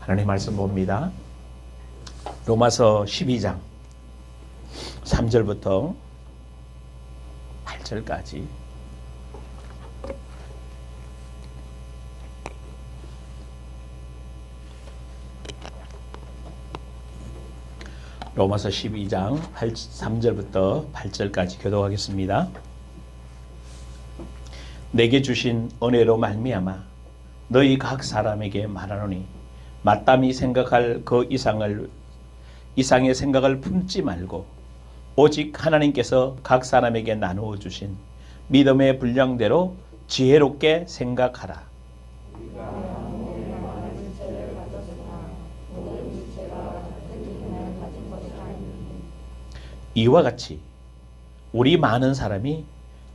하나님 말씀 봅니다. 로마서 12장 3절부터 8절까지 로마서 12장 3절부터 8절까지 교독하겠습니다. 내게 주신 은혜로 말미암아 너희 각 사람에게 말하노니 마땅히 생각할 그 이상의 생각을 품지 말고 오직 하나님께서 각 사람에게 나누어 주신 믿음의 분량대로 지혜롭게 생각하라. 이와 같이 우리 많은 사람이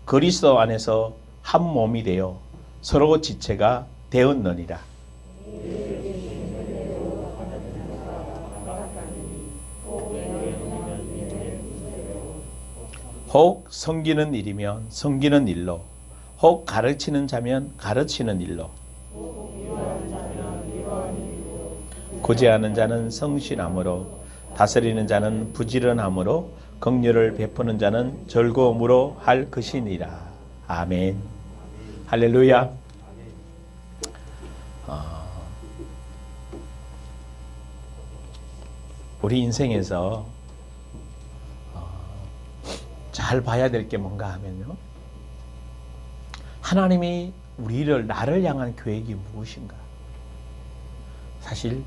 그리스도 안에서 한 몸이 되어 서로 지체가 되었느니라. 혹 섬기는 일이면 섬기는 일로, 혹 가르치는 자면 가르치는 일로, 구제하는 자는 성실함으로, 다스리는 자는 부지런함으로, 긍휼을 베푸는 자는 즐거움으로 할 것이니라. 아멘. 할렐루야. 우리 인생에서 잘 봐야 될 게 뭔가 하면요, 하나님이 나를 향한 계획이 무엇인가. 사실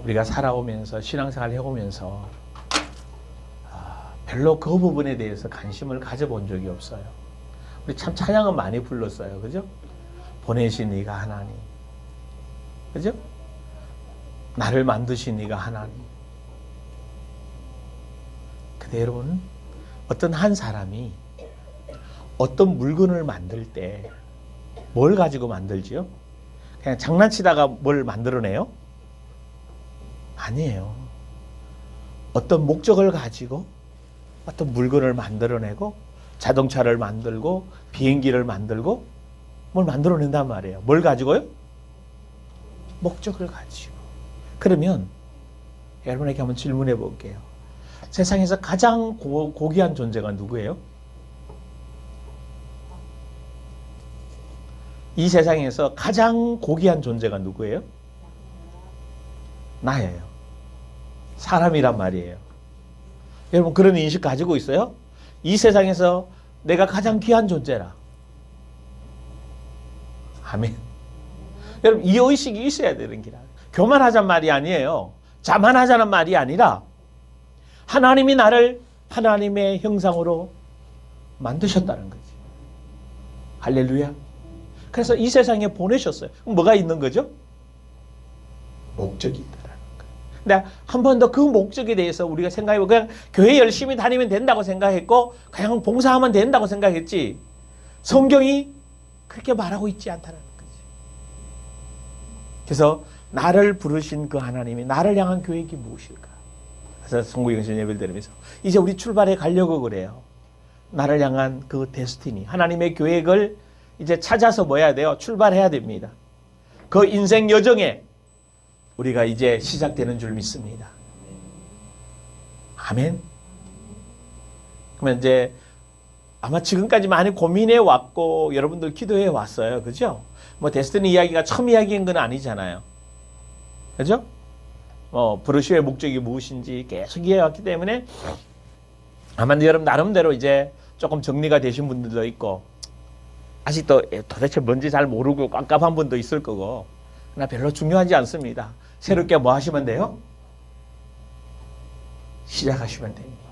우리가 살아오면서 신앙생활 해오면서 별로 그 부분에 대해서 관심을 가져본 적이 없어요. 우리 참 찬양은 많이 불렀어요. 그죠? 보내신 이가 하나님, 그죠? 나를 만드신 이가 하나님. 근데 여러분, 어떤 한 사람이 어떤 물건을 만들 때 뭘 가지고 만들지요? 그냥 장난치다가 뭘 만들어내요? 아니에요. 어떤 목적을 가지고 어떤 물건을 만들어내고, 자동차를 만들고, 비행기를 만들고, 뭘 만들어낸단 말이에요. 뭘 가지고요? 목적을 가지고. 그러면 여러분에게 한번 질문해 볼게요. 세상에서 가장 고귀한 존재가 누구예요? 이 세상에서 가장 고귀한 존재가 누구예요? 나예요. 사람이란 말이에요. 여러분, 그런 인식 가지고 있어요? 이 세상에서 내가 가장 귀한 존재라. 아멘. 여러분, 이 의식이 있어야 되는 기라. 교만하자는 말이 아니에요. 자만하자는 말이 아니라 하나님이 나를 하나님의 형상으로 만드셨다는 거지. 할렐루야. 그래서 이 세상에 보내셨어요. 그럼 뭐가 있는 거죠? 목적이 있다라는 거예요. 근데 한 번 더 그 목적에 대해서 우리가 생각해보면 그냥 교회 열심히 다니면 된다고 생각했고 그냥 봉사하면 된다고 생각했지, 성경이 그렇게 말하고 있지 않다는 거지. 그래서 나를 부르신 그 하나님이 나를 향한 계획이 무엇일까? 그래서 송구영신 예배를 드리면서 이제 우리 출발해 가려고 그래요. 나를 향한 그 데스티니, 하나님의 계획을 이제 찾아서 뭐 해야 돼요? 출발해야 됩니다. 그 인생 여정에 우리가 이제 시작되는 줄 믿습니다. 아멘. 그러면 이제 아마 지금까지 많이 고민해 왔고 여러분들 기도해 왔어요. 그죠? 뭐 데스티니 이야기가 처음 이야기인 건 아니잖아요. 그죠? 브로슈의 목적이 무엇인지 계속 이해해왔기 때문에 아마 여러분 나름대로 이제 조금 정리가 되신 분들도 있고, 아직도 도대체 뭔지 잘 모르고 깜깜한 분도 있을 거고, 그러나 별로 중요하지 않습니다. 새롭게 뭐 하시면 돼요? 시작하시면 됩니다.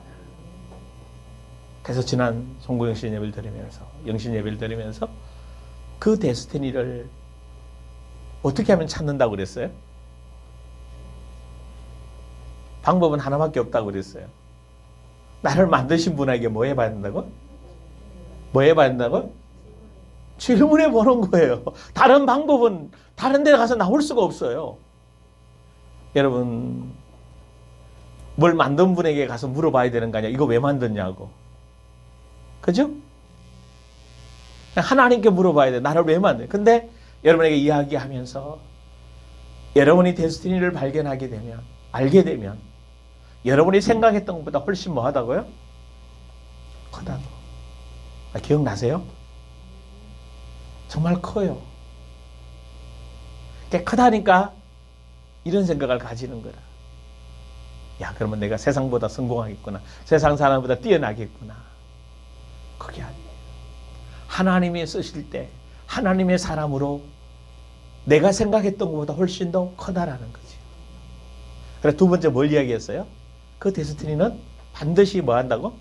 그래서 지난 송구영신 예배를 드리면서, 영신 예배를 드리면서 그 데스티니를 어떻게 하면 찾는다고 그랬어요? 방법은 하나밖에 없다고 그랬어요. 나를 만드신 분에게 뭐 해봐야 된다고? 뭐 해봐야 된다고? 질문해 보는 거예요. 다른 방법은 다른 데 가서 나올 수가 없어요. 여러분, 뭘 만든 분에게 가서 물어봐야 되는 거 아니야? 이거 왜 만들냐고. 그죠? 하나님께 물어봐야 돼. 나를 왜 만드냐. 근데 여러분에게 이야기하면서 여러분이 데스티니를 발견하게 되면, 알게 되면 여러분이 생각했던 것보다 훨씬 뭐하다고요? 크다고. 기억나세요? 정말 커요. 크다니까 이런 생각을 가지는 거라. 야, 그러면 내가 세상보다 성공하겠구나. 세상 사람보다 뛰어나겠구나. 그게 아니에요. 하나님이 쓰실 때 하나님의 사람으로 내가 생각했던 것보다 훨씬 더 크다라는 거죠. 그래서 두 번째 뭘 이야기했어요? 그 데스티니는 반드시 뭐 한다고?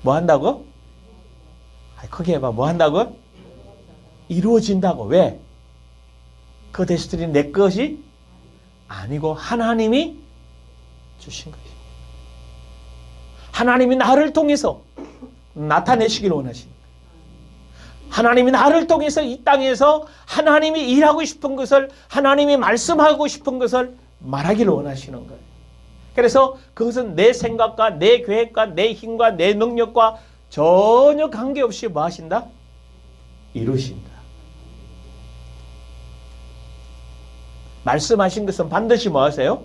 뭐 한다고? 크게 해봐. 뭐 한다고? 이루어진다고. 왜? 그 데스티니는 내 것이 아니고 하나님이 주신 것입니다. 하나님이 나를 통해서 나타내시길 원하시는 거예요. 하나님이 나를 통해서 이 땅에서 하나님이 일하고 싶은 것을, 하나님이 말씀하고 싶은 것을 말하기를 원하시는 거예요. 그래서 그것은 내 생각과 내 계획과 내 힘과 내 능력과 전혀 관계없이 뭐 하신다? 이루신다. 말씀하신 것은 반드시 뭐 하세요?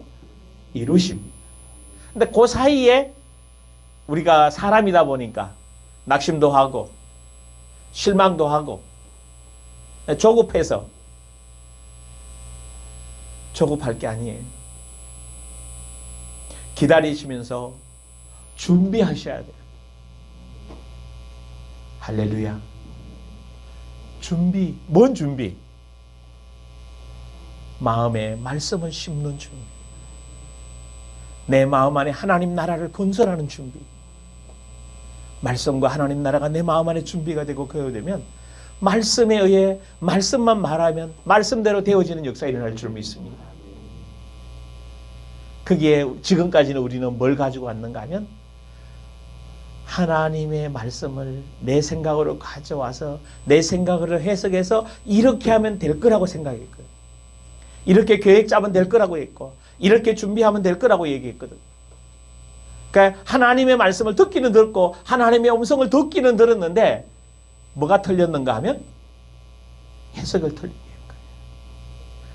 이루십니다. 근데 그 사이에 우리가 사람이다 보니까 낙심도 하고 실망도 하고 조급해서, 조급할 게 아니에요. 기다리시면서 준비하셔야 돼요. 할렐루야. 준비. 뭔 준비? 마음에 말씀을 심는 준비. 내 마음 안에 하나님 나라를 건설하는 준비. 말씀과 하나님 나라가 내 마음 안에 준비가 되고 되면 말씀에 의해 말씀만 말하면 말씀대로 되어지는 역사가 일어날 줄 믿습니다. 거기에 지금까지는 우리는 뭘 가지고 왔는가 하면 하나님의 말씀을 내 생각으로 가져와서 내 생각으로 해석해서 이렇게 하면 될 거라고 생각했거든. 이렇게 계획 짜면 될 거라고 했고 이렇게 준비하면 될 거라고 얘기했거든. 그러니까 하나님의 말씀을 듣기는 듣고 하나님의 음성을 듣기는 들었는데 뭐가 틀렸는가 하면 해석을 틀리게 한 거예요.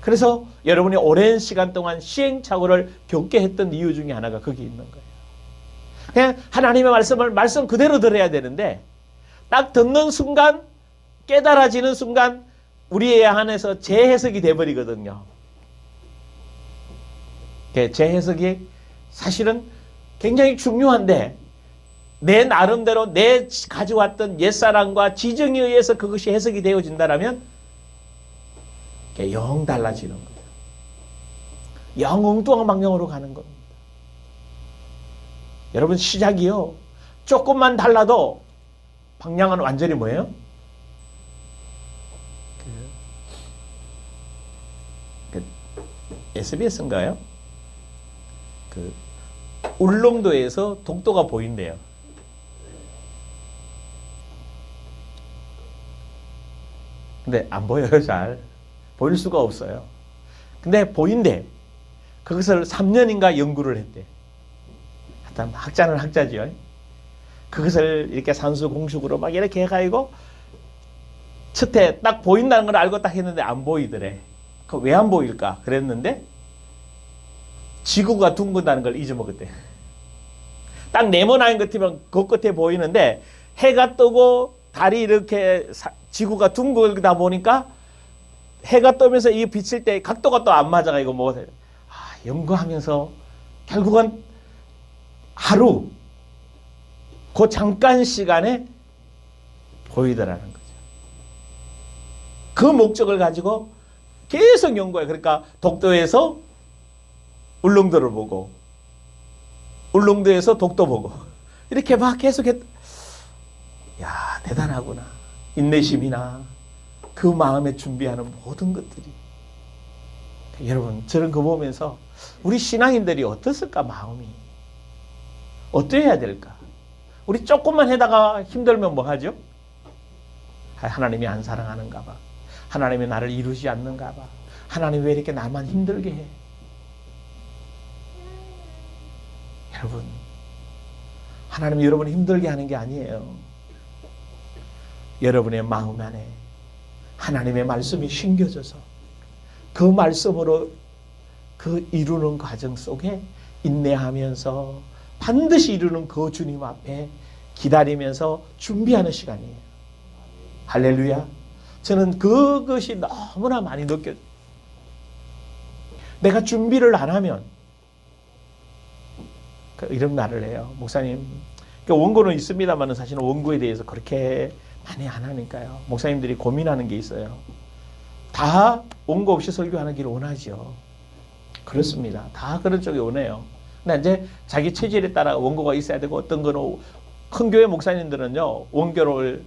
그래서 여러분이 오랜 시간 동안 시행착오를 겪게 했던 이유 중에 하나가 거기 있는 거예요. 그냥 하나님의 말씀을 말씀 그대로 들어야 되는데 딱 듣는 순간, 깨달아지는 순간 우리의 안에서 재해석이 돼버리거든요. 재해석이 사실은 굉장히 중요한데 내 나름대로 내 가져왔던 옛사랑과 지정에 의해서 그것이 해석이 되어진다면 영 달라지는 거예요. 영 엉뚱한 방향으로 가는 겁니다. 여러분 시작이요. 조금만 달라도 방향은 완전히 뭐예요? SBS인가요? 울릉도에서 독도가 보인대요. 근데 안 보여요. 잘 보일 수가 없어요. 근데 보인대. 그것을 3년인가 연구를 했대. 하여튼 학자는 학자지요. 그것을 이렇게 산수 공식으로 막 이렇게 해가지고 첫해 딱 보인다는 걸 알고 딱 했는데 안 보이더래. 그 왜 안 보일까 그랬는데 지구가 둥근다는 걸 잊어먹었대. 딱 네모나는 것 같으면 그 끝에 보이는데 해가 뜨고 달이 이렇게 지구가 둥글다 보니까 해가 뜨면서 이 비칠 때 각도가 또 안 맞아가 이거 뭐 연구하면서 결국은 하루 그 잠깐 시간에 보이더라는 거죠. 그 목적을 가지고 계속 연구해. 그러니까 독도에서 울릉도를 보고 울릉도에서 독도 보고 이렇게 막 계속했. 야, 대단하구나. 인내심이나 그 마음에 준비하는 모든 것들이. 여러분 저는 그거 보면서 우리 신앙인들이 어떻을까? 마음이 어떠해야 될까? 우리 조금만 해다가 힘들면 뭐 하죠? 하나님이 안 사랑하는가 봐. 하나님이 나를 이루지 않는가 봐. 하나님 왜 이렇게 나만 힘들게 해? 여러분, 하나님이 여러분을 힘들게 하는 게 아니에요. 여러분의 마음 안에 하나님의 말씀이 심겨져서 그 말씀으로 그 이루는 과정 속에 인내하면서 반드시 이루는 그 주님 앞에 기다리면서 준비하는 시간이에요. 할렐루야. 저는 그것이 너무나 많이 느껴져요. 내가 준비를 안 하면 이런 말을 해요. 목사님, 원고는 있습니다만 사실은 원고에 대해서 그렇게 많이 안 하니까요. 목사님들이 고민하는 게 있어요. 다 원고 없이 설교하기를 원하죠. 그렇습니다. 다 그런 쪽이 원해요. 근데 이제 자기 체질에 따라 원고가 있어야 되고, 어떤 거는 큰 교회 목사님들은요, 원고를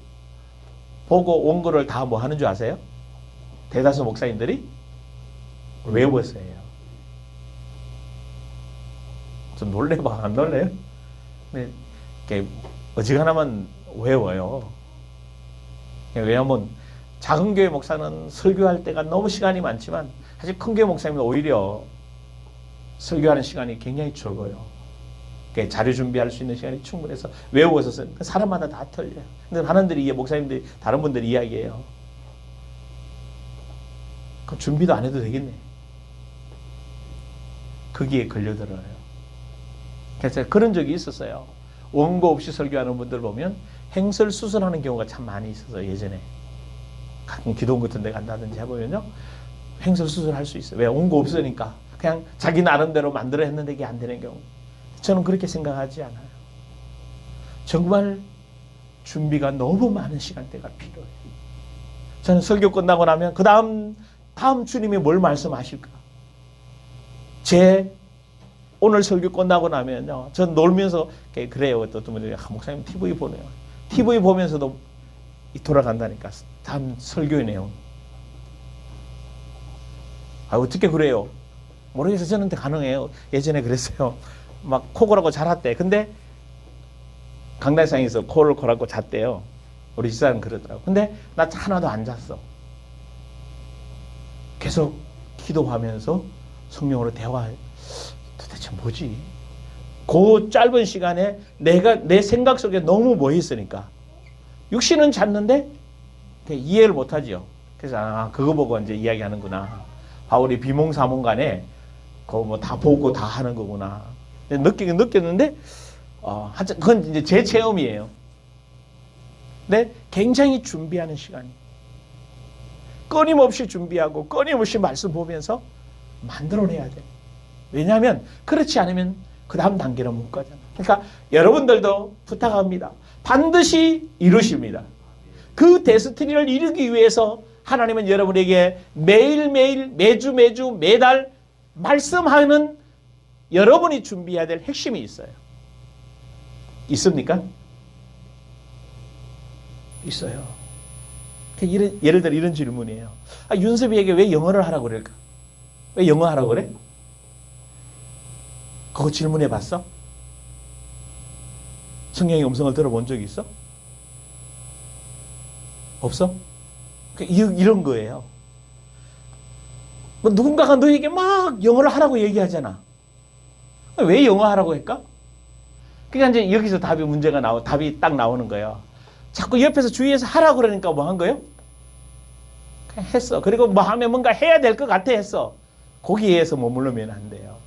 보고 원고를 다 뭐 하는 줄 아세요? 대다수 목사님들이 외웠어요. 좀 놀래봐. 안 놀래요? 근데 어지간하면 외워요. 왜냐하면 작은 교회 목사는 설교할 때가 너무 시간이 많지만, 사실 큰 교회 목사님은 오히려 설교하는 시간이 굉장히 적어요. 자료 준비할 수 있는 시간이 충분해서 외워서 사람마다 다 틀려요. 근데 하나님들이, 목사님들이, 다른 분들이 이야기해요. 그럼 준비도 안 해도 되겠네. 거기에 걸려들어요. 그래서 그런 적이 있었어요. 원고 없이 설교하는 분들 보면 행설수설하는 경우가 참 많이 있어서, 예전에 가끔 기도원 같은 데 간다든지 해보면요, 행설수설할 수 있어요. 왜? 원고 없으니까 그냥 자기 나름대로 만들어 했는데 이게 안 되는 경우. 저는 그렇게 생각하지 않아요. 정말 준비가 너무 많은 시간대가 필요해요. 저는 설교 끝나고 나면 그 다음 주님이 뭘 말씀하실까? 오늘 설교 끝나고 나면요, 전 놀면서 그래요. 어떤 분들이 목사님 TV 보네요. TV 보면서도 돌아간다니까. 다음 설교의 내용. 어떻게 그래요? 모르겠어요. 저는 가능해요. 예전에 그랬어요. 막 코 골았고 자랐대. 근데 강단상에서 코를 골았고 잤대요. 우리 집사람은 그러더라고. 근데 나 하나도 안 잤어. 계속 기도하면서 성령으로 대화해. 도대체 뭐지? 그 짧은 시간에 내 생각 속에 너무 모였으니까 육신은 잤는데 이해를 못하지요. 그래서 그거 보고 이제 이야기하는구나. 바울이 비몽사몽간에 그거 뭐 다 보고 다 하는 거구나. 느꼈는데 그건 이제 제 체험이에요. 근데 굉장히 준비하는 시간이, 끊임없이 준비하고 끊임없이 말씀 보면서 만들어내야 돼. 왜냐하면 그렇지 않으면 그 다음 단계로 못 가잖아. 그러니까 여러분들도 부탁합니다. 반드시 이루십니다. 그 데스티니를 이루기 위해서 하나님은 여러분에게 매일매일, 매주, 매달 말씀하는 여러분이 준비해야 될 핵심이 있어요. 있습니까? 있어요. 예를 들어 이런 질문이에요. 윤섭이에게 왜 영어를 하라고 그럴까? 왜 영어 하라고 그래? 그거 질문해 봤어? 성령의 음성을 들어본 적이 있어? 없어? 이런 거예요. 누군가가 너에게 막 영어를 하라고 얘기하잖아. 왜 영어 하라고 할까? 그러니까 이제 여기서 답이 딱 나오는 거예요. 자꾸 옆에서 주위에서 하라고 그러니까 뭐 한 거예요? 그냥 했어. 그리고 뭐 하면 뭔가 해야 될 것 같아 했어. 거기에서 머무르면 안 돼요.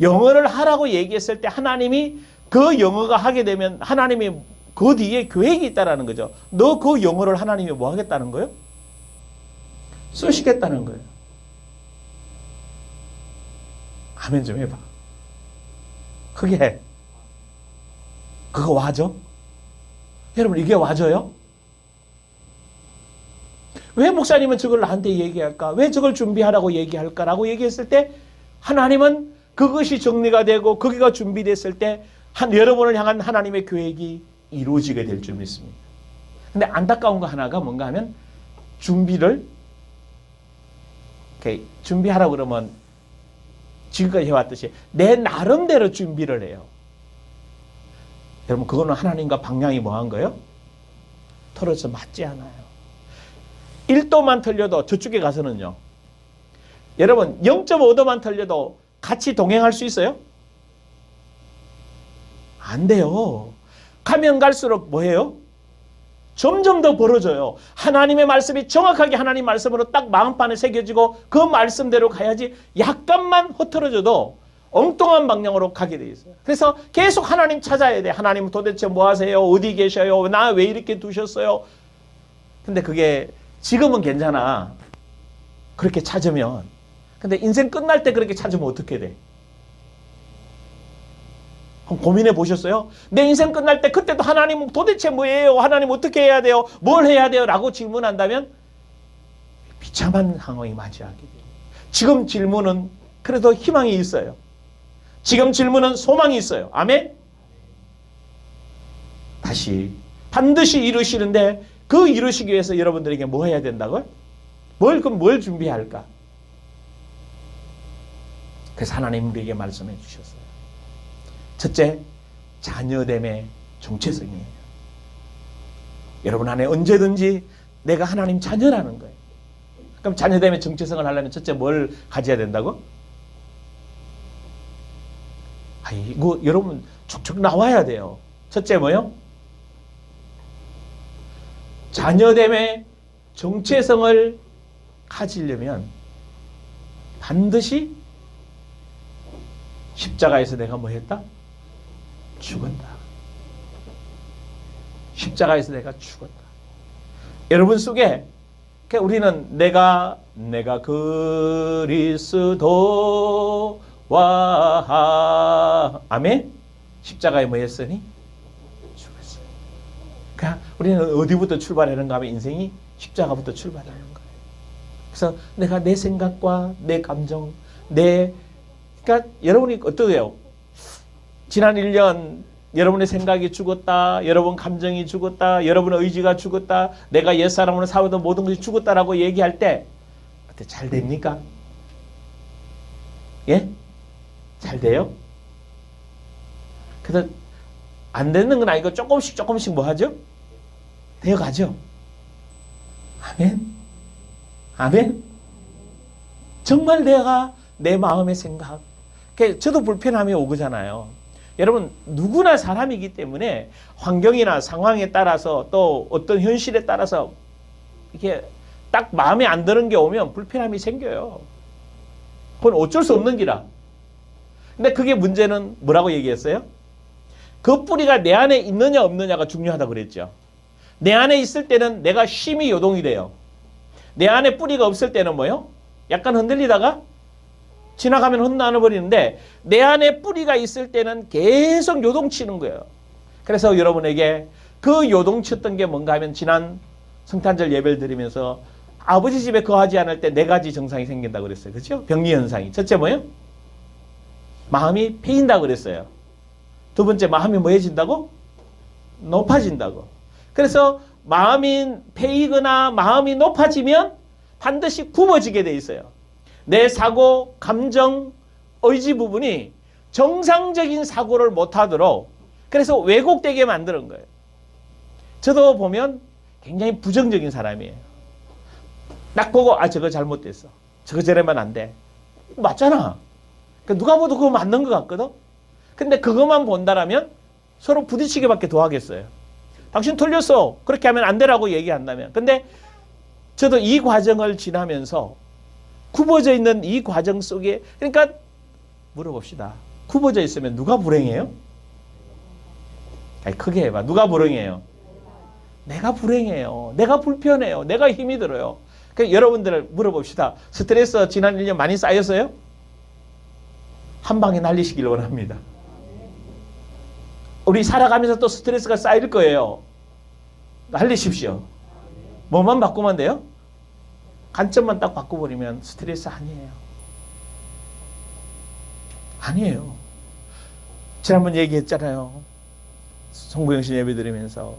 영어를 하라고 얘기했을 때 하나님이 그 영어가 하게 되면 하나님이 그 뒤에 계획이 있다라는 거죠. 너 그 영어를 하나님이 뭐 하겠다는 거예요? 쓰시겠다는 거예요. 아멘 좀 해봐. 그거 와줘? 여러분, 이게 와줘요? 왜 목사님은 저걸 나한테 얘기할까? 왜 저걸 준비하라고 얘기할까라고 얘기했을 때 하나님은 그것이 정리가 되고 거기가 준비됐을 때 여러분을 향한 하나님의 계획이 이루어지게 될 줄 믿습니다. 근데 안타까운 거 하나가 뭔가 하면 준비하라고 그러면 지금까지 해왔듯이 내 나름대로 준비를 해요. 여러분, 그거는 하나님과 방향이 뭐한 거예요? 틀어져 맞지 않아요. 1도만 틀려도 저쪽에 가서는요. 여러분, 0.5도만 틀려도 같이 동행할 수 있어요? 안 돼요. 가면 갈수록 뭐예요? 점점 더 벌어져요. 하나님의 말씀이 정확하게 하나님 말씀으로 딱 마음판에 새겨지고 그 말씀대로 가야지 약간만 흐트러져도 엉뚱한 방향으로 가게 돼 있어요. 그래서 계속 하나님 찾아야 돼. 하나님 도대체 뭐 하세요? 어디 계셔요? 나 왜 이렇게 두셨어요? 근데 그게 지금은 괜찮아. 그렇게 찾으면. 근데 인생 끝날 때 그렇게 찾으면 어떻게 돼? 고민해 보셨어요? 내 인생 끝날 때 그때도 하나님 도대체 뭐예요? 하나님 어떻게 해야 돼요? 뭘 해야 돼요? 라고 질문한다면 비참한 상황이 맞이하게 돼요. 지금 질문은 그래도 희망이 있어요. 지금 질문은 소망이 있어요. 아멘? 다시 반드시 이루시는데 그 이루시기 위해서 여러분들에게 뭐 해야 된다고요? 뭘 준비해야 할까? 그래서 하나님 우리에게 말씀해 주셨어요. 첫째, 자녀됨의 정체성이에요. 여러분 안에 언제든지 내가 하나님 자녀라는 거예요. 그럼 자녀됨의 정체성을 하려면 첫째 뭘 가져야 된다고? 이거 여러분 촉촉 나와야 돼요. 첫째 뭐요? 자녀됨의 정체성을 가지려면 반드시 십자가에서 내가 뭐 했다? 죽었다. 십자가에서 내가 죽었다. 여러분 속에 우리는 내가 그리스도와 아멘? 십자가에 뭐 했으니? 죽었어요. 그러니까 우리는 어디부터 출발하는가 하면 인생이 십자가부터 출발하는 거예요. 그래서 내가 내 생각과 내 감정, 그러니까 여러분이 어떠세요? 지난 1년 여러분의 생각이 죽었다. 여러분 감정이 죽었다. 여러분의 의지가 죽었다. 내가 옛사람으로 살아도 모든 것이 죽었다라고 얘기할 때 어때? 잘 됩니까? 예? 잘 돼요? 그래서 안 되는 건 아니고 조금씩 뭐 하죠? 되어가죠. 아멘? 아멘? 정말 내가 내 마음의 생각. 저도 불편함이 오잖아요. 여러분 누구나 사람이기 때문에 환경이나 상황에 따라서 또 어떤 현실에 따라서 이렇게 딱 마음에 안 드는 게 오면 불편함이 생겨요. 그건 어쩔 수 없는 기라. 근데 그게 문제는 뭐라고 얘기했어요? 그 뿌리가 내 안에 있느냐 없느냐가 중요하다고 그랬죠. 내 안에 있을 때는 내가 쉼이 요동이 돼요. 내 안에 뿌리가 없을 때는 뭐요? 약간 흔들리다가 지나가면 흩나눠버리는데 내 안에 뿌리가 있을 때는 계속 요동치는 거예요. 그래서 여러분에게 그 요동쳤던 게 뭔가 하면 지난 성탄절 예배를 드리면서 아버지 집에 거하지 않을 때 4가지 증상이 생긴다고 그랬어요. 그렇죠? 병리 현상이. 첫째 뭐예요? 마음이 패인다고 그랬어요. 두 번째 마음이 뭐해진다고? 높아진다고. 그래서 마음이 패이거나 마음이 높아지면 반드시 굽어지게 돼 있어요. 내 사고, 감정, 의지 부분이 정상적인 사고를 못하도록 그래서 왜곡되게 만드는 거예요. 저도 보면 굉장히 부정적인 사람이에요. 딱 보고 저거 잘못됐어. 저거 저러면 안 돼. 맞잖아. 그러니까 누가 봐도 그거 맞는 것 같거든. 근데 그것만 본다라면 서로 부딪히게밖에 더 하겠어요. 당신 틀렸어. 그렇게 하면 안 되라고 얘기한다면. 근데 저도 이 과정을 지나면서 굽어져 있는 이 과정 속에 그러니까 물어봅시다. 굽어져 있으면 누가 불행해요? 아니, 크게 해봐. 누가 불행해요? 내가 불행해요. 내가 불편해요. 내가 힘이 들어요. 그러니까 여러분들 물어봅시다. 스트레스 지난 1년 많이 쌓였어요? 한 방에 날리시길 원합니다. 우리 살아가면서 또 스트레스가 쌓일 거예요. 날리십시오. 뭐만 바꾸면 돼요? 관점만 딱 바꿔버리면 스트레스 아니에요. 아니에요. 지난번 얘기했잖아요. 송구영신 예배 드리면서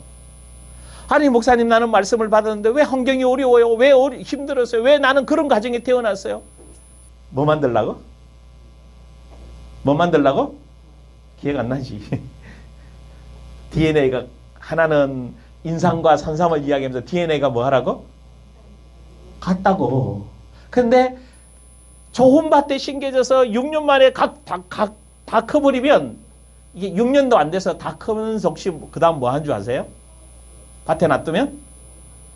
아니 목사님 나는 말씀을 받았는데 왜 환경이 어려워요? 왜 힘들었어요? 왜 나는 그런 가정에 태어났어요? 뭐 만들라고? 뭐 만들라고? 기억 안 나지. DNA가 하나는 인상과 산삼을 이야기하면서 DNA가 뭐 하라고? 같다고. 근데 조혼밭에 심겨져서 6년 만에 다 커버리면 이게 6년도 안 돼서 다 크면서 혹시 그 다음 뭐 한 줄 아세요? 밭에 놔두면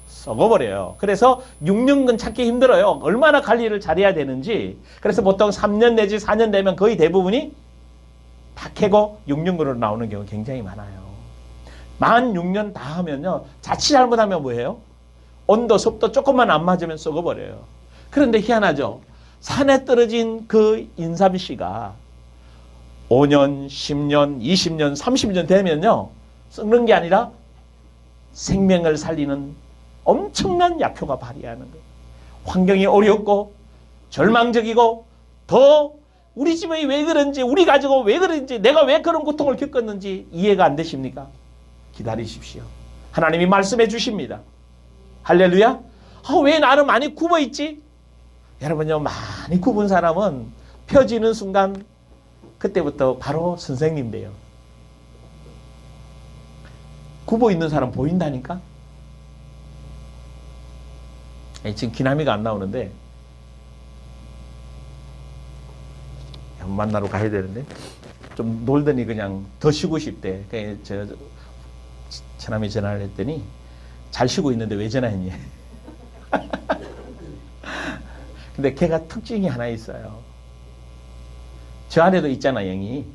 썩어버려요. 그래서 6년근 찾기 힘들어요. 얼마나 관리를 잘해야 되는지. 그래서 보통 3년 내지 4년 되면 거의 대부분이 다 캐고 6년근으로 나오는 경우 굉장히 많아요. 만 6년 다 하면요. 자칫 잘못하면 뭐예요? 온도, 습도 조금만 안 맞으면 썩어버려요. 그런데 희한하죠. 산에 떨어진 그 인삼씨가 5년, 10년, 20년, 30년 되면요. 썩는 게 아니라 생명을 살리는 엄청난 약효가 발휘하는 거예요. 환경이 어렵고 절망적이고 더 우리 집에 왜 그런지 우리 가족은 왜 그런지 내가 왜 그런 고통을 겪었는지 이해가 안 되십니까? 기다리십시오. 하나님이 말씀해 주십니다. 할렐루야. 왜 나는 많이 굽어 있지? 여러분요, 많이 굽은 사람은 펴지는 순간 그때부터 바로 선생님 돼요. 굽어 있는 사람 보인다니까? 지금 기남이가 안 나오는데 만나러 가야 되는데 좀 놀더니 그냥 더 쉬고 싶대. 그래서 처남이 전화를 했더니 잘 쉬고 있는데 왜 전화했니? 근데 걔가 특징이 하나 있어요. 저 안에도 있잖아, 영이.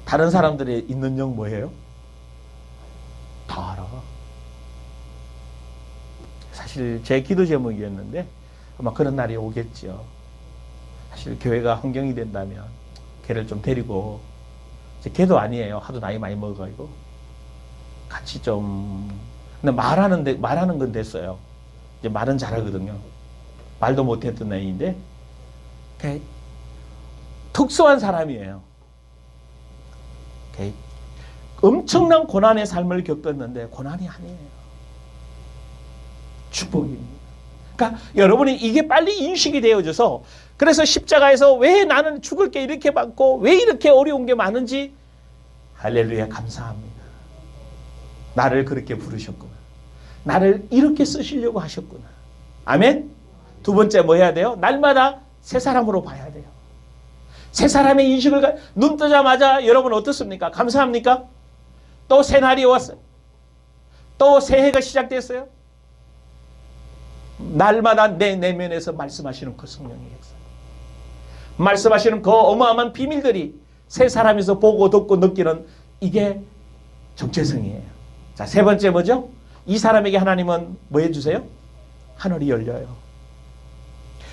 다른 사람들이 있는 영 뭐예요? 다 알아. 사실 제 기도 제목이었는데 아마 그런 날이 오겠죠. 사실 교회가 환경이 된다면 걔를 좀 데리고, 걔도 아니에요. 하도 나이 많이 먹어가지고 같이 좀. 근데 말하는 건 됐어요. 이제 말은 잘하거든요. 말도 못했던 나이인데 특수한 사람이에요. 엄청난 고난의 삶을 겪었는데 고난이 아니에요. 축복입니다. 그러니까 여러분이 이게 빨리 인식이 되어져서, 그래서 십자가에서 왜 나는 죽을 게 이렇게 많고 왜 이렇게 어려운 게 많은지, 할렐루야, 감사합니다. 나를 그렇게 부르셨구나. 나를 이렇게 쓰시려고 하셨구나. 아멘. 두 번째 뭐 해야 돼요? 날마다 새 사람으로 봐야 돼요. 새 사람의 인식을 눈 뜨자마자 여러분 어떻습니까? 감사합니까? 또 새 날이 왔어요. 또 새해가 시작됐어요. 날마다 내 내면에서 말씀하시는 그 성령의 역사, 말씀하시는 그 어마어마한 비밀들이 새 사람에서 보고 듣고 느끼는, 이게 정체성이에요. 자, 세 번째 뭐죠? 이 사람에게 하나님은 뭐 해주세요? 하늘이 열려요.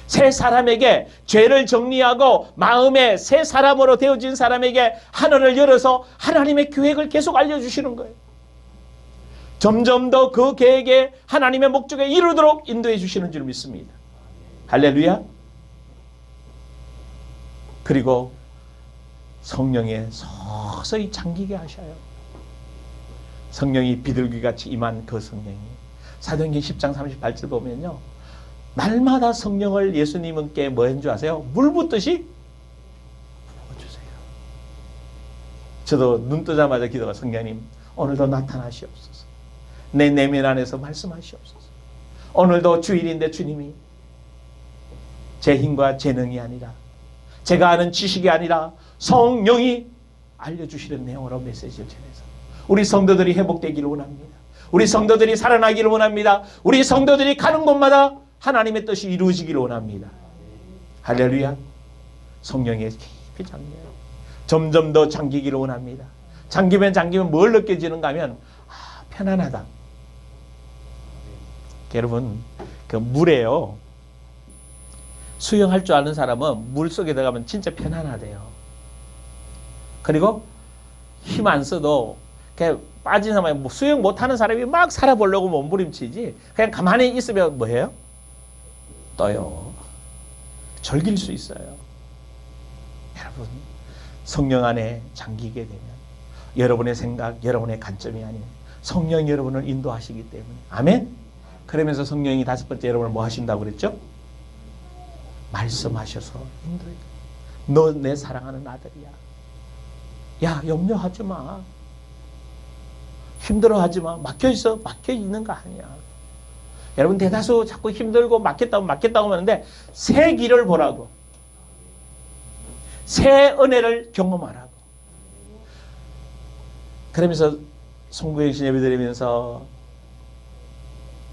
새 사람에게, 죄를 정리하고 마음에 새 사람으로 되어진 사람에게 하늘을 열어서 하나님의 계획을 계속 알려주시는 거예요. 점점 더 그 계획에, 하나님의 목적에 이르도록 인도해 주시는 줄 믿습니다. 할렐루야. 그리고 성령에 서서히 잠기게 하셔요. 성령이 비둘기같이 임한 그 성령이, 사도행전 10장 38절 보면요, 날마다 성령을 예수님께 뭐 했는 줄 아세요? 물 붓듯이 부어주세요. 저도 눈 뜨자마자 기도가, 성령님 오늘도 나타나시옵소서. 내 내면 안에서 말씀하시옵소서. 오늘도 주일인데 주님이 제 힘과 재능이 아니라, 제가 아는 지식이 아니라 성령이 알려주시는 내용으로 메시지를 전해서 우리 성도들이 회복되기를 원합니다. 우리 성도들이 살아나기를 원합니다. 우리 성도들이 가는 곳마다 하나님의 뜻이 이루어지기를 원합니다. 할렐루야. 성령의 깊이 잠겨요. 점점 더 잠기기를 원합니다. 잠기면 뭘 느껴지는가 하면, 편안하다. 여러분, 그 물에요, 수영할 줄 아는 사람은 물 속에 들어가면 진짜 편안하대요. 그리고 힘 안 써도 그냥 빠진 사람이, 수영 못하는 사람이 막 살아보려고 몸부림치지, 그냥 가만히 있으면 뭐예요? 떠요. 즐길 수 있어요. 여러분, 성령 안에 잠기게 되면 여러분의 생각, 여러분의 관점이 아닌 성령이 여러분을 인도하시기 때문에, 아멘. 그러면서 성령이 다섯 번째 여러분을 뭐 하신다고 그랬죠? 말씀하셔서 인도해. 너 내 사랑하는 아들이야. 야, 염려하지 마. 힘들어하지 마. 막혀있어. 막혀있는 거 아니야. 여러분, 대다수 자꾸 힘들고 막혔다고 하는데, 새 길을 보라고. 새 은혜를 경험하라고. 그러면서 송구행신 예배드리면서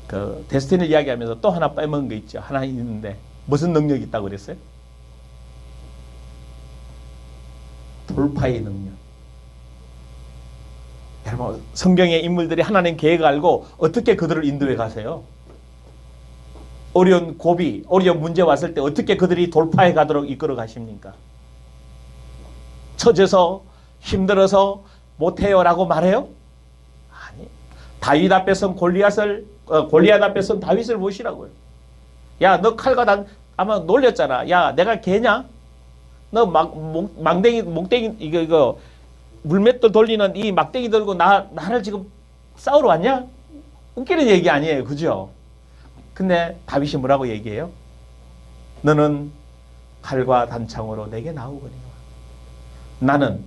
그 데스티니를 이야기하면서 또 하나 빼먹은 거 있죠. 하나 있는데 무슨 능력이 있다고 그랬어요? 돌파의 능력. 여러분, 성경의 인물들이 하나님 계획을 알고 어떻게 그들을 인도해 가세요? 어려운 고비, 어려운 문제 왔을 때 어떻게 그들이 돌파해 가도록 이끌어 가십니까? 처져서 힘들어서 못해요라고 말해요? 아니. 다윗 앞에선 골리앗 앞에선 다윗을 보시라고요. 야, 너 칼과 아마 놀렸잖아. 야, 내가 개냐? 너 목땡이 이거 물맷돌 돌리는 이 막대기 들고 나를 지금 싸우러 왔냐? 웃기는 얘기 아니에요. 그죠? 근데 다윗이 뭐라고 얘기해요? 너는 칼과 단창으로 내게 나오거니와 나는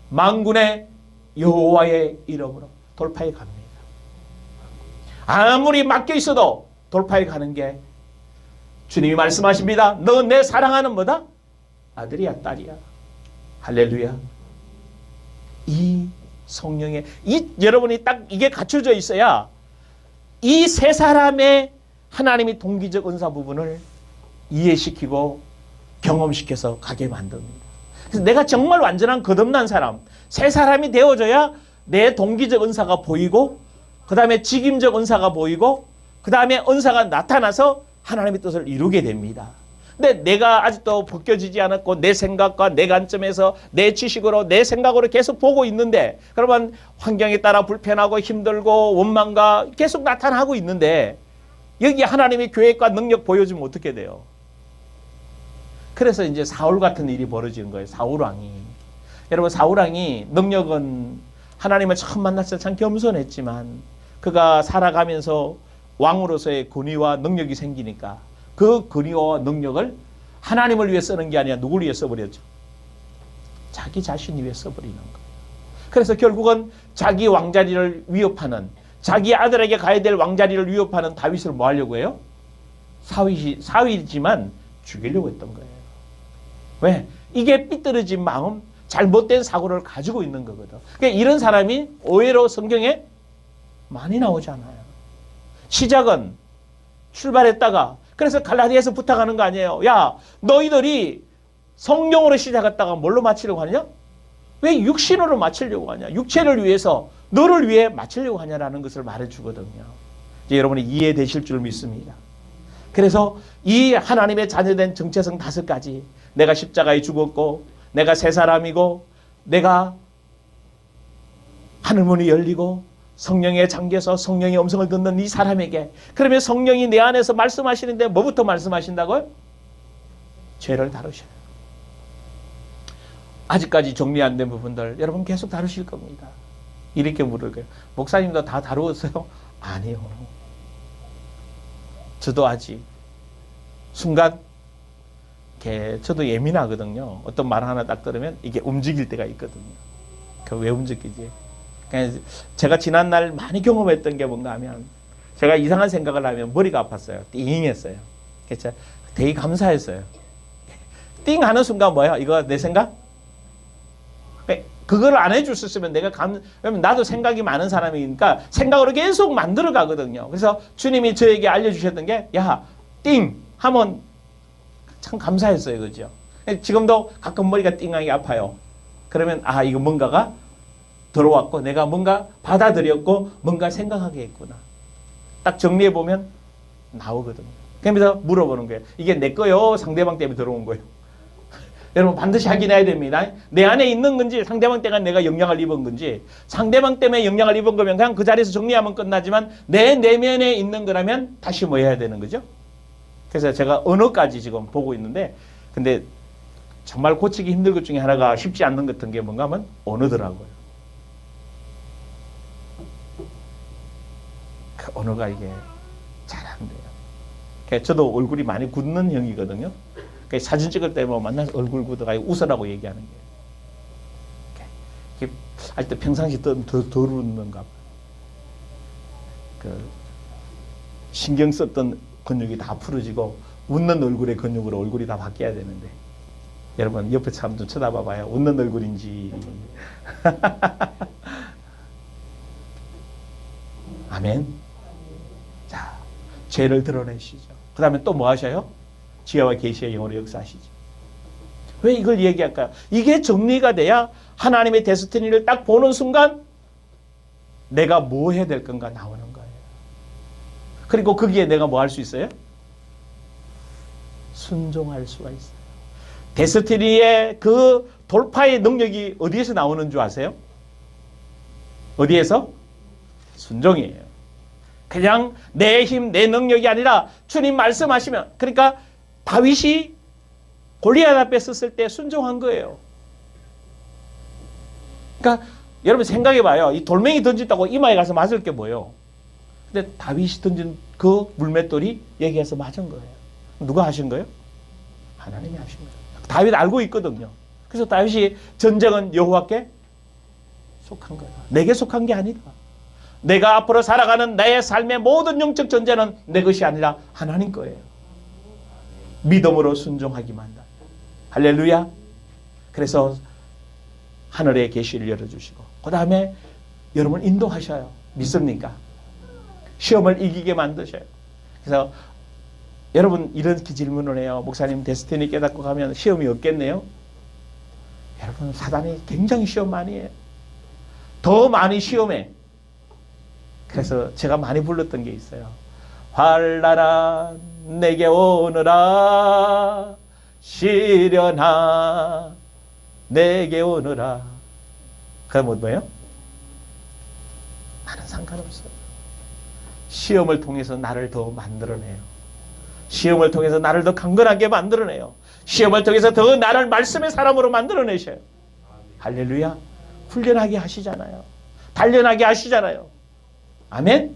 만군의 여호와의 이름으로 돌파해 갑니다. 아무리 막혀 있어도 돌파해 가는 게 주님이 말씀하십니다. 너 내 사랑하는 뭐다? 아들이야, 딸이야. 할렐루야. 이 성령의 여러분이 딱 이게 갖춰져 있어야 이 세 사람의 하나님이 동기적 은사 부분을 이해시키고 경험시켜서 가게 만듭니다. 그래서 내가 정말 완전한 거듭난 사람, 세 사람이 되어져야 내 동기적 은사가 보이고 그 다음에 직임적 은사가 보이고 그 다음에 은사가 나타나서 하나님의 뜻을 이루게 됩니다. 근데 내가 아직도 벗겨지지 않았고 내 생각과 내 관점에서 내 지식으로 내 생각으로 계속 보고 있는데 그러면 환경에 따라 불편하고 힘들고 원망과 계속 나타나고 있는데 여기 하나님의 계획과 능력 보여주면 어떻게 돼요? 그래서 이제 사울 같은 일이 벌어지는 거예요. 사울왕이. 여러분, 사울왕이 능력은 하나님을 처음 만났을 때 참 겸손했지만 그가 살아가면서 왕으로서의 권위와 능력이 생기니까 그 권위와 능력을 하나님을 위해 쓰는 게 아니라 누구를 위해 써버렸죠? 자기 자신을 위해 써버리는 거예요. 그래서 결국은 자기 왕자리를 위협하는, 자기 아들에게 가야 될 왕자리를 위협하는 다윗을 뭐 하려고 해요? 사위이지만 죽이려고 했던 거예요. 왜? 이게 삐뚤어진 마음, 잘못된 사고를 가지고 있는 거거든. 그러니까 이런 사람이 오히려 성경에 많이 나오잖아요. 시작은 출발했다가 그래서 갈라디아에서 부탁하는 거 아니에요. 야, 너희들이 성령으로 시작했다가 뭘로 마치려고 하느냐? 왜 육신으로 마치려고 하냐? 육체를 위해서 너를 위해 마치려고 하냐라는 것을 말해주거든요. 이제 여러분이 이해되실 줄 믿습니다. 그래서 이 하나님의 자녀된 정체성 5가지, 내가 십자가에 죽었고 내가 새 사람이고 내가 하늘문이 열리고 성령에 잠겨서 성령의 음성을 듣는 이 사람에게, 그러면 성령이 내 안에서 말씀하시는데 뭐부터 말씀하신다고요? 죄를 다루셔요. 아직까지 정리 안 된 부분들 여러분 계속 다루실 겁니다. 이렇게 물을 거예요. 목사님도 다 다루었어요? 아니요. 저도 아직 순간 저도 예민하거든요. 어떤 말 하나 딱 들으면 이게 움직일 때가 있거든요. 왜 움직이지? 제가 지난날 많이 경험했던 게 뭔가 하면 제가 이상한 생각을 하면 머리가 아팠어요. 띵했어요. 그래서 되게 감사했어요. 띵 하는 순간 뭐야? 이거 내 생각? 그걸 안 해줬었으면 내가 왜냐면 나도 생각이 많은 사람이니까 생각으로 계속 만들어 가거든요. 그래서 주님이 저에게 알려주셨던 게, 야, 띵! 하면 참 감사했어요. 그죠? 지금도 가끔 머리가 띵하게 아파요. 그러면, 이거 뭔가가 들어왔고, 내가 뭔가 받아들였고, 뭔가 생각하게 했구나. 딱 정리해보면 나오거든요. 그러면서 물어보는 거예요. 이게 내 거요? 상대방 때문에 들어온 거예요? 여러분 반드시 확인해야 됩니다. 내 안에 있는 건지 상대방 때문에 내가 영향을 입은 건지, 상대방 때문에 영향을 입은 거면 그냥 그 자리에서 정리하면 끝나지만 내 내면에 있는 거라면 다시 뭐 해야 되는 거죠? 그래서 제가 언어까지 지금 보고 있는데, 근데 정말 고치기 힘든 것 중에 하나가 쉽지 않는 것 같은 게 뭔가 하면 언어더라고요. 그 언어가 이게 잘 안 돼요. 저도 얼굴이 많이 굳는 형이거든요. 사진 찍을 때 뭐 만나서 얼굴 굳어가지고 웃으라고 얘기하는 게. 아직도 평상시 더 웃는가 봐. 신경 썼던 근육이 다 풀어지고 웃는 얼굴의 근육으로 얼굴이 다 바뀌어야 되는데, 여러분 옆에 사람 좀 쳐다봐봐요. 웃는 얼굴인지. 아멘. 자, 죄를 드러내시죠. 그 다음에 또 뭐 하셔요? 지혜와 계시의 영으로 역사하시죠. 왜 이걸 얘기할까요? 이게 정리가 돼야 하나님의 데스티니를 딱 보는 순간 내가 뭐 해야 될 건가 나오는 거예요. 그리고 거기에 내가 뭐 할 수 있어요? 순종할 수가 있어요. 데스티니의 그 돌파의 능력이 어디에서 나오는 줄 아세요? 어디에서? 순종이에요. 그냥 내 힘, 내 능력이 아니라 주님 말씀하시면, 그러니까 다윗이 골리앗 앞에 섰을 때 순종한 거예요. 그러니까 여러분 생각해 봐요. 이 돌멩이 던진다고 이마에 가서 맞을 게 뭐예요? 근데 다윗이 던진 그 물맷돌이 여기에서 맞은 거예요. 누가 하신 거예요? 하나님이 하신 거예요. 다윗 알고 있거든요. 그래서 다윗이 전쟁은 여호와께 속한 거예요. 내게 속한 게 아니다. 내가 앞으로 살아가는 나의 삶의 모든 영적 전쟁은 내 것이 아니라 하나님 거예요. 믿음으로 순종하기만 한다. 할렐루야. 그래서 하늘의 계시를 열어주시고 그 다음에 여러분 인도하셔요. 믿습니까? 시험을 이기게 만드셔요. 그래서 여러분 이렇게 질문을 해요. 목사님 데스티니 깨닫고 가면 시험이 없겠네요. 여러분 사단이 굉장히 시험 많이 해요. 더 많이 시험해. 그래서 제가 많이 불렀던 게 있어요. 환난아 내게 오너라 시련아 내게 오너라. 그건 뭐예요? 나는 상관없어요. 시험을 통해서 나를 더 만들어내요. 시험을 통해서 나를 더 강건하게 만들어내요. 시험을 통해서 더 나를 말씀의 사람으로 만들어내셔요. 할렐루야. 훈련하게 하시잖아요. 단련하게 하시잖아요. 아멘?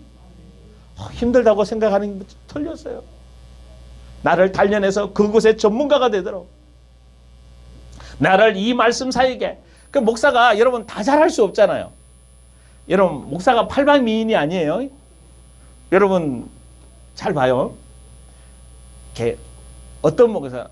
힘들다고 생각하는 게 틀렸어요. 나를 단련해서 그곳의 전문가가 되도록 나를 이 말씀 사이에 그 목사가 여러분 다 잘할 수 없잖아요. 여러분 목사가 팔방미인이 아니에요. 여러분 잘 봐요. 어떤 목사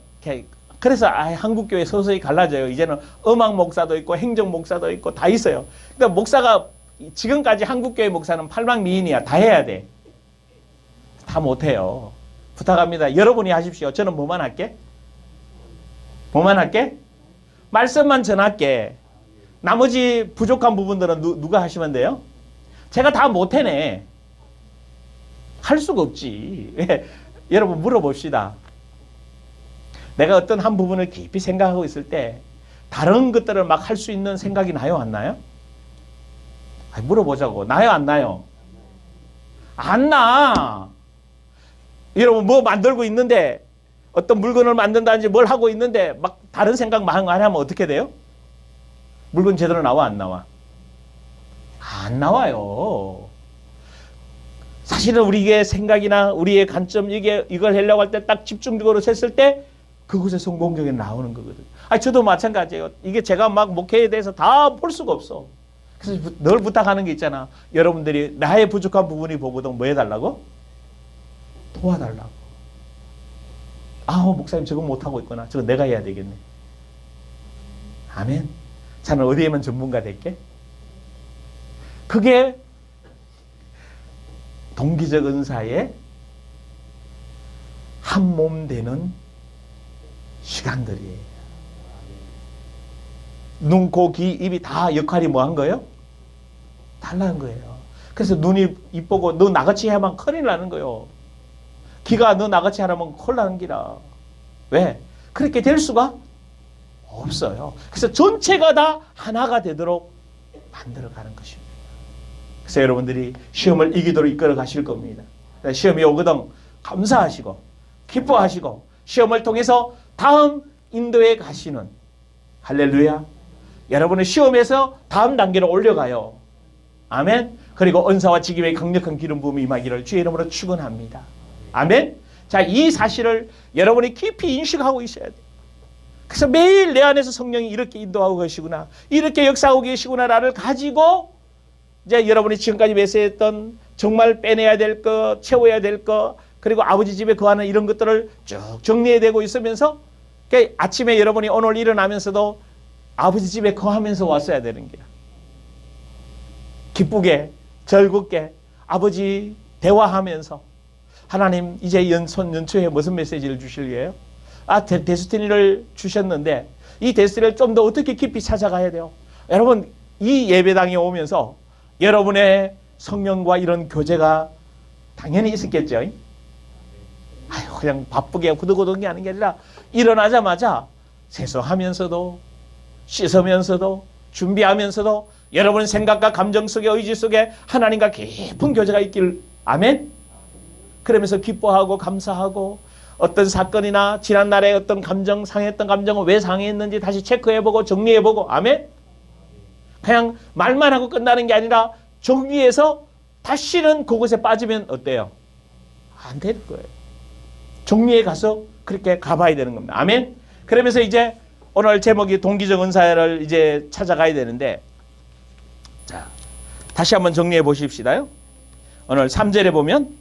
그래서 한국교회 서서히 갈라져요. 이제는 음악 목사도 있고 행정 목사도 있고 다 있어요. 그러니까 목사가 지금까지 한국교회 목사는 팔방미인이야. 다 해야 돼. 다 못해요. 부탁합니다. 여러분이 하십시오. 저는 뭐만 할게? 뭐만 할게? 말씀만 전할게. 나머지 부족한 부분들은 누가 하시면 돼요? 제가 다 못해내. 할 수가 없지. 여러분 물어봅시다. 내가 어떤 한 부분을 깊이 생각하고 있을 때 다른 것들을 막 할 수 있는 생각이 나요? 안 나요? 물어보자고. 나요? 안 나요? 안 나. 여러분 뭐 만들고 있는데 어떤 물건을 만든다든지 뭘 하고 있는데 막 다른 생각 많이 하면 어떻게 돼요? 물건 제대로 나와 안 나와? 안 나와요. 사실은 우리의 생각이나 우리의 관점 이걸 하려고 할 때 딱 집중적으로 셌을 때 그곳에 성공적이 나오는 거거든요. 저도 마찬가지예요. 이게 제가 막 목회에 대해서 다 볼 수가 없어. 그래서 늘 부탁하는 게 있잖아. 여러분들이 나의 부족한 부분이 보거든 뭐 해달라고? 도와달라고. 목사님 저거 못하고 있구나. 저거 내가 해야 되겠네. 아멘. 자는 어디에만 전문가 될게? 그게 동기적 은사의 한 몸 되는 시간들이에요. 눈, 코, 귀, 입이 다 역할이 뭐 한 거예요? 달라는 거예요. 그래서 눈이 이쁘고 너 나같이 해야만 큰일 나는 거예요. 귀가 너 나같이 하라면 큰일 나는 기라. 왜? 그렇게 될 수가 없어요. 그래서 전체가 다 하나가 되도록 만들어가는 것입니다. 그래서 여러분들이 시험을 이기도록 이끌어 가실 겁니다. 시험이 오거든 감사하시고 기뻐하시고 시험을 통해서 다음 인도에 가시는 할렐루야. 여러분은 시험에서 다음 단계로 올려가요. 아멘. 그리고 은사와 직임의 강력한 기름 부음이 임하기를 주의 이름으로 축원합니다. 아멘. 자, 이 사실을 여러분이 깊이 인식하고 있어야 돼요. 그래서 매일 내 안에서 성령이 이렇게 인도하고 계시구나, 이렇게 역사하고 계시구나를 가지고 이제 여러분이 지금까지 메시했던 정말 빼내야 될 것, 채워야 될 것, 그리고 아버지 집에 거하는 이런 것들을 쭉 정리해야 되고 있으면서 그러니까 아침에 여러분이 오늘 일어나면서도 아버지 집에 거하면서 왔어야 되는 거야. 기쁘게, 즐겁게 아버지 대화하면서 하나님 이제 연초에 무슨 메시지를 주실래요? 데스티니를 주셨는데 이 데스티니를 좀 더 어떻게 깊이 찾아가야 돼요? 여러분 이 예배당에 오면서 여러분의 성령과 이런 교제가 당연히 있었겠죠. 아유, 그냥 바쁘게 후두구둥이 하는 게 아니라 일어나자마자 세수하면서도 씻으면서도 준비하면서도 여러분의 생각과 감정 속에 의지 속에 하나님과 깊은 교제가 있기를 아멘. 그러면서 기뻐하고 감사하고 어떤 사건이나 지난날의 어떤 감정 상했던 감정은 왜 상했는지 다시 체크해보고 정리해보고 아멘. 그냥 말만 하고 끝나는 게 아니라 정리해서 다시는 그곳에 빠지면 어때요? 안 될 거예요. 정리해 가서 그렇게 가봐야 되는 겁니다. 아멘. 그러면서 이제 오늘 제목이 동기적 은사를 이제 찾아가야 되는데, 자, 다시 한번 정리해 보십시다요. 오늘 3절에 보면,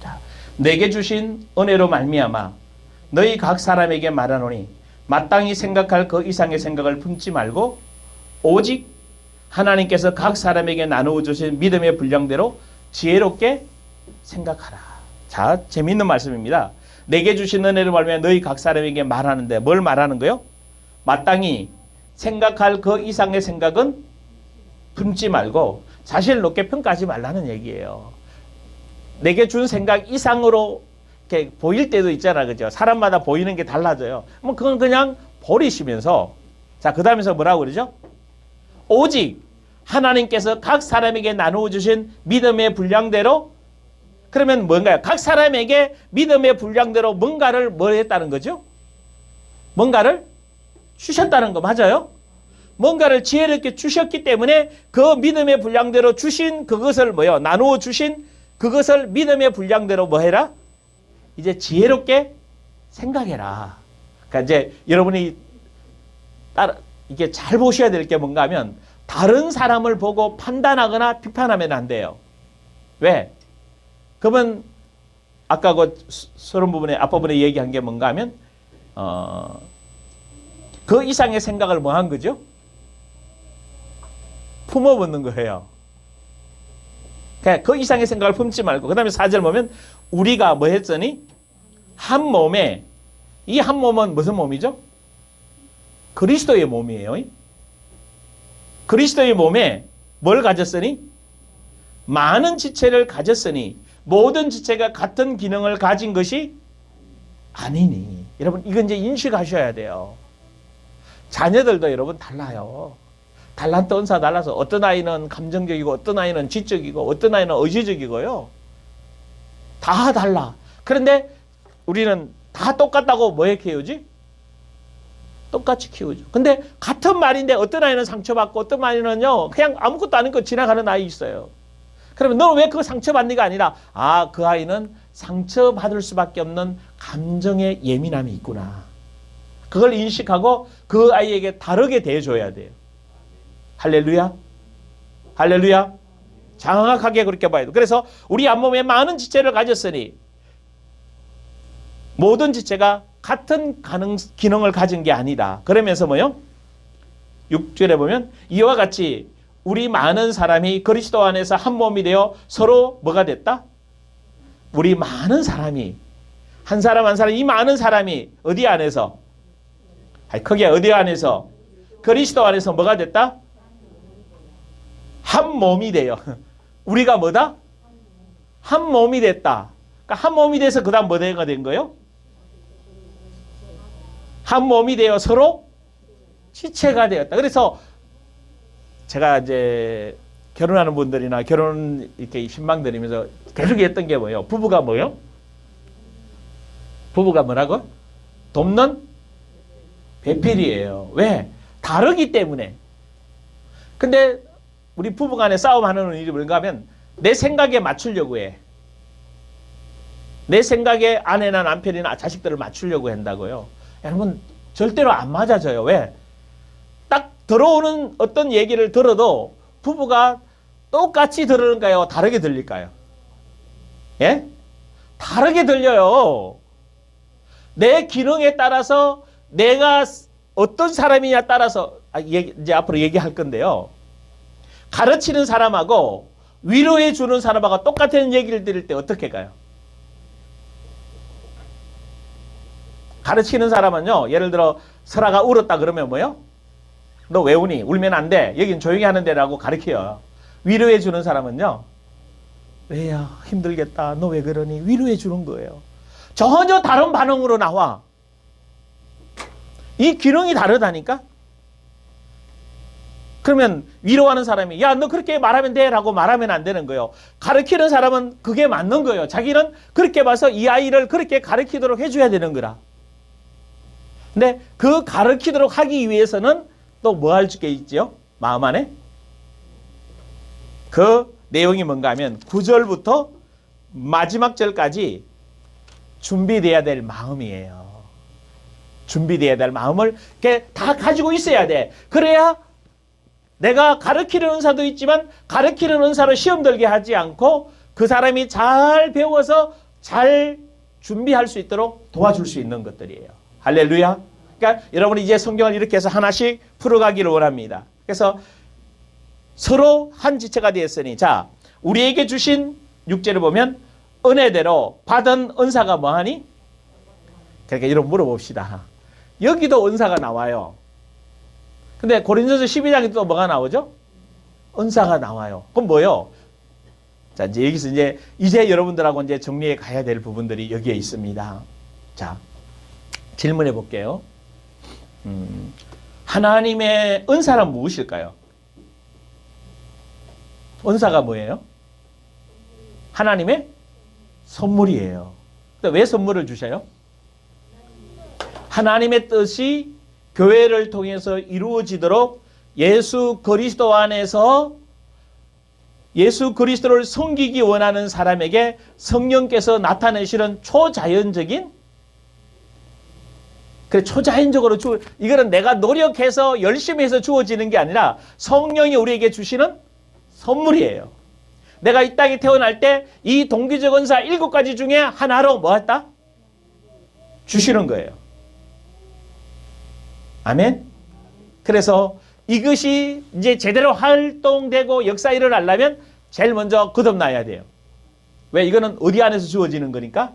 자, 내게 주신 은혜로 말미암아 너희 각 사람에게 말하노니 마땅히 생각할 그 이상의 생각을 품지 말고 오직 하나님께서 각 사람에게 나누어 주신 믿음의 분량대로 지혜롭게 생각하라. 자, 재미있는 말씀입니다. 내게 주신 은혜를 말하면 너희 각 사람에게 말하는데 뭘 말하는 거요? 마땅히 생각할 그 이상의 생각은 품지 말고 자신을 높게 평가하지 말라는 얘기예요. 내게 준 생각 이상으로 이렇게 보일 때도 있잖아, 그죠? 사람마다 보이는 게 달라져요. 뭐 그건 그냥 버리시면서, 자, 그 다음에서 뭐라고 그러죠? 오직 하나님께서 각 사람에게 나누어 주신 믿음의 분량대로, 그러면 뭔가요? 각 사람에게 믿음의 분량대로 뭔가를 뭐 했다는 거죠? 뭔가를 주셨다는 거 맞아요? 뭔가를 지혜롭게 주셨기 때문에 그 믿음의 분량대로 주신 그것을 뭐요? 나누어 주신 그것을 믿음의 분량대로 뭐 해라? 이제 지혜롭게 생각해라. 그러니까 이제 여러분이 이게 잘 보셔야 될 게 뭔가 하면 다른 사람을 보고 판단하거나 비판하면 안 돼요. 왜? 그러면 아까 그 서론 부분에 앞부분에 얘기한 게 뭔가 하면 그 이상의 생각을 뭐 한 거죠? 품어보는 거예요. 그 이상의 생각을 품지 말고 그 다음에 4절 보면 우리가 뭐 했더니 한 몸에, 이 한 몸은 무슨 몸이죠? 그리스도의 몸이에요. 그리스도의 몸에 뭘 가졌으니? 많은 지체를 가졌으니 모든 지체가 같은 기능을 가진 것이 아니니. 여러분 이건 이제 인식하셔야 돼요. 자녀들도 여러분 달라요. 달란트 은사 달라서 어떤 아이는 감정적이고 어떤 아이는 지적이고 어떤 아이는 의지적이고요. 다 달라. 그런데 우리는 다 똑같다고 뭐 해 키우지? 똑같이 키우죠. 근데 같은 말인데 어떤 아이는 상처받고 어떤 아이는요 그냥 아무것도 아니고 지나가는 아이 있어요. 그러면 너는 왜 그 상처받니가 아니라 그 아이는 상처받을 수밖에 없는 감정의 예민함이 있구나. 그걸 인식하고 그 아이에게 다르게 대해줘야 돼요. 할렐루야. 할렐루야. 정확하게 그렇게 봐야 돼요. 그래서 우리 한 몸에 많은 지체를 가졌으니 모든 지체가 같은 기능을 가진 게 아니다. 그러면서 뭐요? 6절에 보면 이와 같이 우리 많은 사람이 그리스도 안에서 한 몸이 되어 서로 뭐가 됐다? 우리 많은 사람이 한 사람 한 사람 이 많은 사람이 어디 안에서? 크게 어디 안에서? 그리스도 안에서 뭐가 됐다? 한 몸이 돼요. 우리가 뭐다? 한 몸이 됐다. 그러니까 한 몸이 돼서 그 다음 뭐가 된 거예요? 한 몸이 되어 서로 지체가 되었다. 그래서 제가 이제 결혼하는 분들이나 결혼 이렇게 신방드리면서 계속 했던 게 뭐예요? 부부가 뭐예요? 부부가 뭐라고? 돕는 배필이에요. 왜? 다르기 때문에. 근데 우리 부부간에 싸움하는 일이 뭔가 하면 내 생각에 맞추려고 해. 내 생각에 아내나 남편이나 자식들을 맞추려고 한다고요. 여러분 절대로 안 맞아져요. 왜? 딱 들어오는 어떤 얘기를 들어도 부부가 똑같이 들으는가요? 다르게 들릴까요? 예? 다르게 들려요. 내 기능에 따라서 내가 어떤 사람이냐 따라서 이제 앞으로 얘기할 건데요. 가르치는 사람하고 위로해 주는 사람하고 똑같은 얘기를 들을 때 어떻게 가요? 가르치는 사람은요, 예를 들어 설아가 울었다 그러면 뭐요? 너 왜 우니? 울면 안 돼. 여긴 조용히 하는 데라고 가르쳐요. 위로해 주는 사람은요, 왜야 힘들겠다. 너 왜 그러니? 위로해 주는 거예요. 전혀 다른 반응으로 나와. 이 기능이 다르다니까? 그러면 위로하는 사람이 야, 너 그렇게 말하면 돼 라고 말하면 안 되는 거예요. 가르치는 사람은 그게 맞는 거예요. 자기는 그렇게 봐서 이 아이를 그렇게 가르치도록 해줘야 되는 거라. 근데 그 가르치도록 하기 위해서는 또 뭐 할 게 있죠? 마음 안에? 그 내용이 뭔가 하면 9절부터 마지막 절까지 준비돼야 될 마음이에요. 준비돼야 될 마음을 이렇게 다 가지고 있어야 돼. 그래야 내가 가르치는 은사도 있지만 가르치는 은사로 시험 들게 하지 않고 그 사람이 잘 배워서 잘 준비할 수 있도록 도와줄 수 있는 것들이에요. 할렐루야. 그러니까 여러분이 이제 성경을 이렇게 해서 하나씩 풀어가기를 원합니다. 그래서 서로 한 지체가 되었으니, 자, 우리에게 주신 6절을 보면 은혜대로 받은 은사가 뭐하니? 그러니까 여러분 물어봅시다. 여기도 은사가 나와요. 근데 고린도서 12장에 또 뭐가 나오죠? 은사가 나와요. 그럼 뭐요? 자, 이제 여기서 이제 여러분들하고 이제 정리해 가야 될 부분들이 여기에 있습니다. 자, 질문해 볼게요. 하나님의 은사란 무엇일까요? 은사가 뭐예요? 하나님의 선물이에요. 왜 선물을 주셔요? 하나님의 뜻이 교회를 통해서 이루어지도록 예수 그리스도 안에서 예수 그리스도를 섬기기 원하는 사람에게 성령께서 나타내시는 초자연적인, 그래, 초자연적으로 이거는 내가 노력해서 열심히 해서 주어지는 게 아니라 성령이 우리에게 주시는 선물이에요. 내가 이 땅에 태어날 때 이 동기적 은사 7가지 중에 하나로 뭐 했다? 주시는 거예요. 아멘? 그래서 이것이 이제 제대로 활동되고 역사 일어나려면 제일 먼저 거듭나야 돼요. 왜? 이거는 어디 안에서 주어지는 거니까?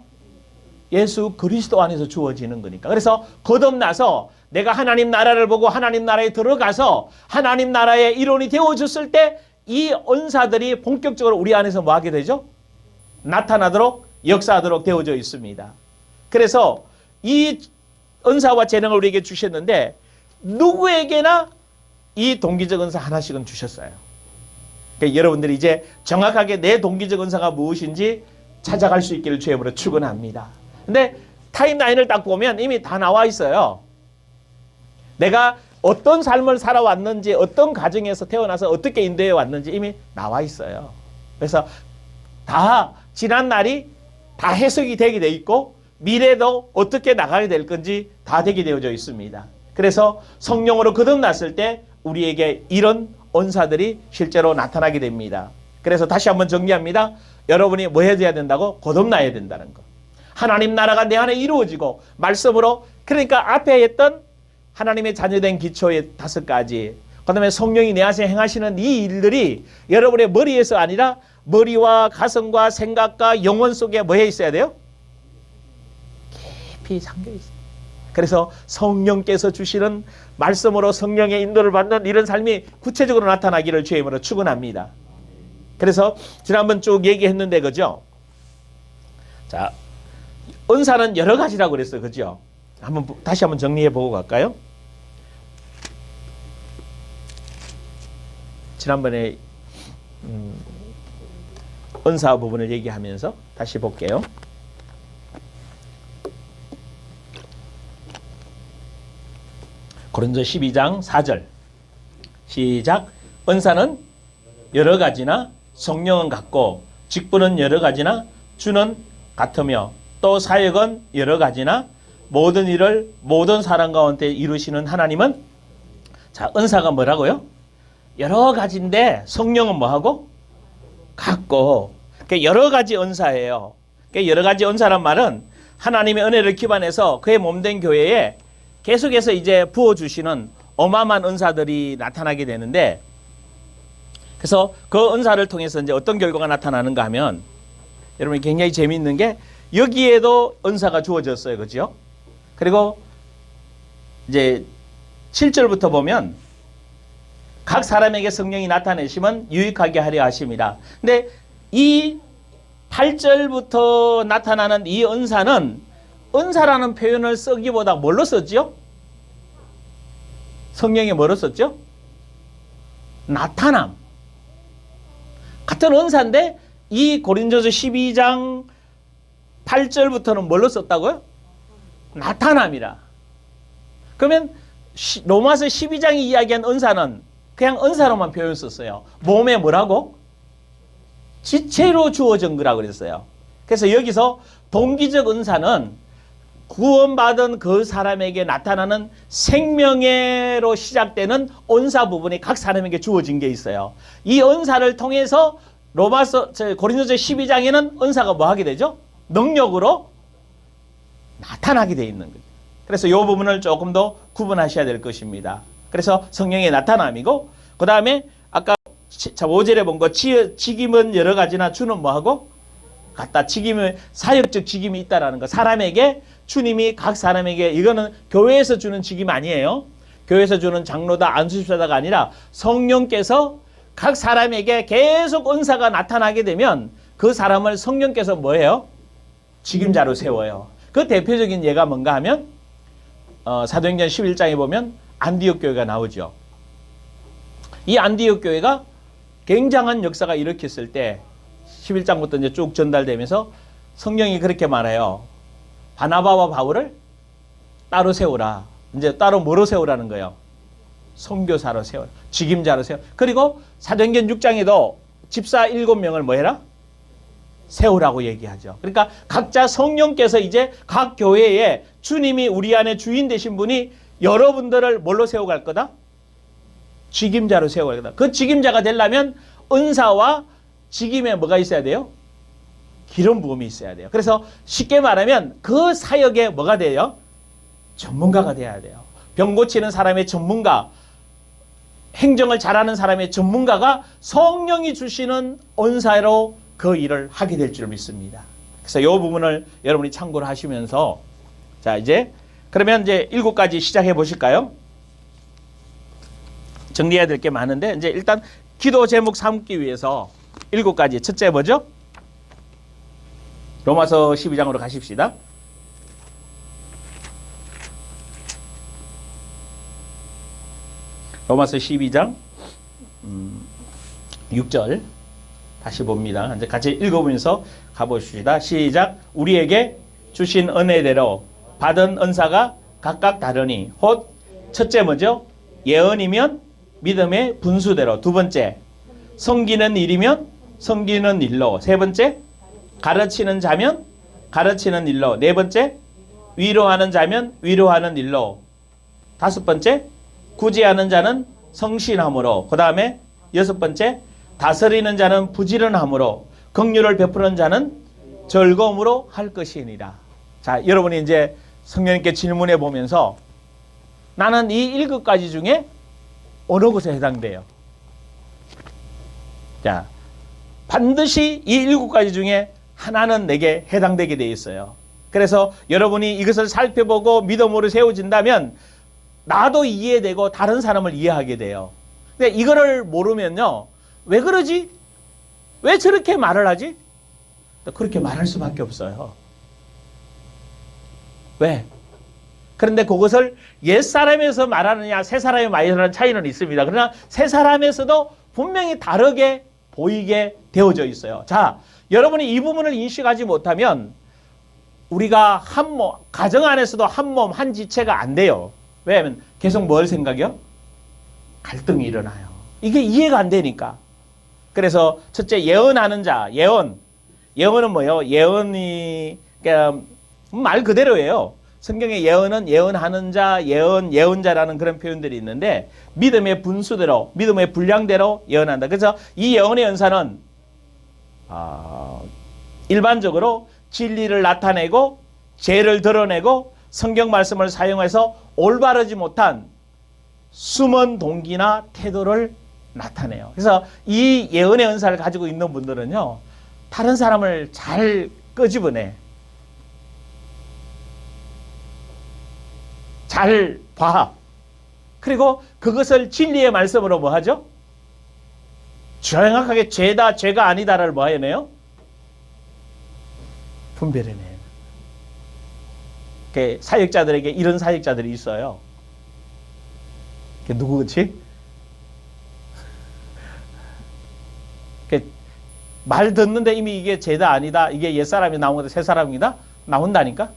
예수 그리스도 안에서 주어지는 거니까. 그래서 거듭나서 내가 하나님 나라를 보고 하나님 나라에 들어가서 하나님 나라의 일원이 되어졌을 때 이 은사들이 본격적으로 우리 안에서 뭐 하게 되죠? 나타나도록 역사하도록 되어져 있습니다. 그래서 이 은사와 재능을 우리에게 주셨는데 누구에게나 이 동기적 은사 하나씩은 주셨어요. 그러니까 여러분들이 이제 정확하게 내 동기적 은사가 무엇인지 찾아갈 수 있기를 주님으로 축원합니다. 근데 타임라인을 딱 보면 이미 다 나와 있어요. 내가 어떤 삶을 살아왔는지, 어떤 가정에서 태어나서 어떻게 인도해 왔는지 이미 나와 있어요. 그래서 다 지난 날이 다 해석이 되게 돼 있고 미래도 어떻게 나가게 될 건지 다 되게 되어져 있습니다. 그래서 성령으로 거듭났을 때 우리에게 이런 은사들이 실제로 나타나게 됩니다. 그래서 다시 한번 정리합니다. 여러분이 뭐 해야 된다고? 거듭나야 된다는 거. 하나님 나라가 내 안에 이루어지고 말씀으로, 그러니까 앞에 했던 하나님의 자녀된 기초의 5가지, 그 다음에 성령이 내 안에 행하시는 이 일들이 여러분의 머리에서 아니라 머리와 가슴과 생각과 영혼 속에 뭐 해 있어야 돼요? 깊이 잠겨 있어요. 그래서 성령께서 주시는 말씀으로 성령의 인도를 받는 이런 삶이 구체적으로 나타나기를 주의 이름으로 축원합니다. 그래서 지난번 쭉 얘기했는데, 그죠? 자, 은사는 여러 가지라고 그랬어요. 그죠? 다시 한번 정리해 보고 갈까요? 지난번에 은사 부분을 얘기하면서 다시 볼게요. 고린도 12장 4절 시작. 은사는 여러 가지나 성령은 같고 직분은 여러 가지나 주는 같으며 또 사역은 여러 가지나 모든 일을 모든 사람 가운데 이루시는 하나님은, 자, 은사가 뭐라고요? 여러 가지인데 성령은 뭐하고? 같고. 그러니까 여러 가지 은사예요. 그러니까 여러 가지 은사란 말은 하나님의 은혜를 기반해서 그의 몸된 교회에 계속해서 이제 부어주시는 어마어마한 은사들이 나타나게 되는데, 그래서 그 은사를 통해서 이제 어떤 결과가 나타나는가 하면, 여러분 굉장히 재미있는 게 여기에도 은사가 주어졌어요. 그죠? 그리고 이제 7절부터 보면 각 사람에게 성령이 나타내심은 유익하게 하려 하심이라. 근데 이 8절부터 나타나는 이 은사는 은사라는 표현을 쓰기보다 뭘로 썼죠? 성령이 뭐로 썼죠? 나타남. 같은 은사인데 이 고린도서 12장 8절부터는 뭘로 썼다고요? 나타남이라. 그러면 로마서 12장이 이야기한 은사는 그냥 은사로만 표현 썼어요. 몸에 뭐라고? 지체로 주어진 거라고 그랬어요. 그래서 여기서 동기적 은사는 구원받은 그 사람에게 나타나는 생명애로 시작되는 은사 부분이 각 사람에게 주어진 게 있어요. 이 은사를 통해서 고린도서 12장에는 은사가 뭐 하게 되죠? 능력으로 나타나게 돼 있는 거죠. 그래서 이 부분을 조금 더 구분하셔야 될 것입니다. 그래서 성령의 나타남이고, 그 다음에 아까 5절에 본 거 직임은 여러 가지나 주는 뭐하고? 같다. 직임은 사역적 직임이 있다라는 거. 사람에게 주님이 각 사람에게, 이거는 교회에서 주는 직임 아니에요. 교회에서 주는 장로다 안수집사다가 아니라 성령께서 각 사람에게 계속 은사가 나타나게 되면 그 사람을 성령께서 뭐예요? 직임자로 세워요. 그 대표적인 예가 뭔가 하면 사도행전 11장에 보면 안디옥 교회가 나오죠. 이 안디옥 교회가 굉장한 역사가 일으켰을 때 11장부터 이제 쭉 전달되면서 성령이 그렇게 말해요. 바나바와 바울을 따로 세우라. 이제 따로 뭐로 세우라는 거예요? 선교사로 세우라. 직임자로 세우라. 그리고 사도행전 6장에도 집사 7명을 뭐 해라? 세우라고 얘기하죠. 그러니까 각자 성령께서 이제 각 교회에 주님이 우리 안에 주인 되신 분이 여러분들을 뭘로 세워갈 거다? 직임자로 세워갈 거다. 그 직임자가 되려면 은사와 직임에 뭐가 있어야 돼요? 기름 부음이 있어야 돼요. 그래서 쉽게 말하면 그 사역에 뭐가 돼요? 전문가가 돼야 돼요. 병 고치는 사람의 전문가, 행정을 잘하는 사람의 전문가가 성령이 주시는 은사로 그 일을 하게 될 줄 믿습니다. 그래서 이 부분을 여러분이 참고를 하시면서, 자, 이제 그러면 이제 7가지 시작해 보실까요? 정리해야 될 게 많은데, 이제 일단 기도 제목 삼기 위해서 7가지. 첫째 뭐죠? 로마서 12장으로 가십시다. 로마서 12장 6절 다시 봅니다. 이제 같이 읽어보면서 가보십시다. 시작. 우리에게 주신 은혜대로 받은 은사가 각각 다르니 곧 첫째 뭐죠? 예언이면 믿음의 분수대로. 두 번째 섬기는 일이면 섬기는 일로. 세 번째 가르치는 자면 가르치는 일로. 네 번째 위로하는 자면 위로하는 일로. 다섯 번째 구제하는 자는 성실함으로. 그 다음에 여섯 번째 다스리는 자는 부지런함으로. 긍휼을 베푸는 자는 즐거움으로 할 것이니라. 자, 여러분이 이제 성령님께 질문해 보면서 나는 이 7가지 중에 어느 것에 해당돼요? 자, 반드시 이 7가지 중에 하나는 내게 해당되게 돼 있어요. 그래서 여러분이 이것을 살펴보고 믿음으로 세워진다면 나도 이해되고 다른 사람을 이해하게 돼요. 근데 이거를 모르면요, 왜 그러지? 왜 저렇게 말을 하지? 그렇게 말할 수밖에 없어요. 왜? 그런데 그것을 옛사람에서 말하느냐 새사람이 말하는 차이는 있습니다. 그러나 새사람에서도 분명히 다르게 보이게 되어져 있어요. 자, 여러분이 이 부분을 인식하지 못하면 우리가 한 몸, 가정 안에서도 한 몸, 한 지체가 안 돼요. 왜냐하면 계속 뭘 생각해요? 갈등이 일어나요. 이게 이해가 안 되니까. 그래서 첫째 예언하는 자, 예언은 뭐예요? 예언이 그러니까 말 그대로예요. 성경의 예언은 예언하는 자, 예언자라는 그런 표현들이 있는데 믿음의 분수대로, 믿음의 분량대로 예언한다. 그래서 이 예언의 연사는 일반적으로 진리를 나타내고 죄를 드러내고 성경 말씀을 사용해서 올바르지 못한 숨은 동기나 태도를 나타내요. 그래서 이 예언의 은사를 가지고 있는 분들은요, 다른 사람을 잘 끄집어내. 잘 봐. 그리고 그것을 진리의 말씀으로 뭐 하죠? 정확하게 죄다, 죄가 아니다를 뭐 해내요? 분별해내요. 사역자들에게 이런 사역자들이 있어요. 누구지? 말 듣는데 이미 이게 죄다 아니다, 이게 옛사람이 나온 거다, 새사람이다? 나온다니까?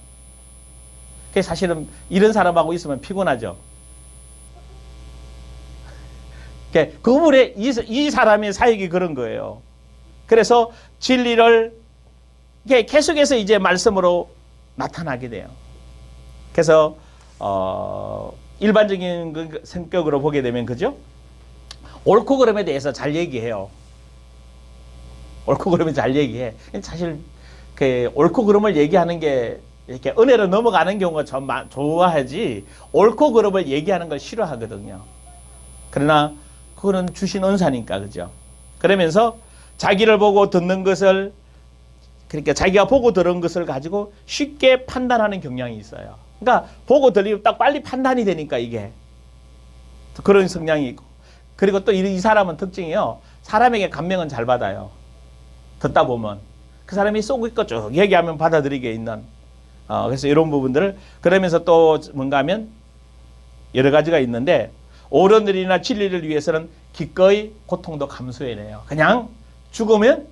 사실은 이런 사람하고 있으면 피곤하죠. 그분의 이 사람의 사역이 그런 거예요. 그래서 진리를 계속해서 이제 말씀으로 나타나게 돼요. 그래서 일반적인 그 성격으로 보게 되면, 그죠? 옳고 그름에 대해서 잘 얘기해요. 옳고 그름에 잘 얘기해. 사실 옳고 그름을 얘기하는 게 이렇게 은혜로 넘어가는 경우가 좀 좋아하지, 옳고 그름을 얘기하는 걸 싫어하거든요. 그러나 그거는 주신 은사니까, 그죠? 그러면서 자기를 보고 듣는 것을, 그러니까 자기가 보고 들은 것을 가지고 쉽게 판단하는 경향이 있어요. 그러니까 보고 들리면 딱 빨리 판단이 되니까, 이게 그런 성향이 있고, 그리고 또 이 사람은 특징이요, 사람에게 감명은 잘 받아요. 듣다 보면 그 사람이 쏘고 있고 쭉 얘기하면 받아들이게 있는, 그래서 이런 부분들을, 그러면서 또 뭔가 하면 여러 가지가 있는데, 옳은 일이나 진리를 위해서는 기꺼이 고통도 감수해내요. 그냥 죽으면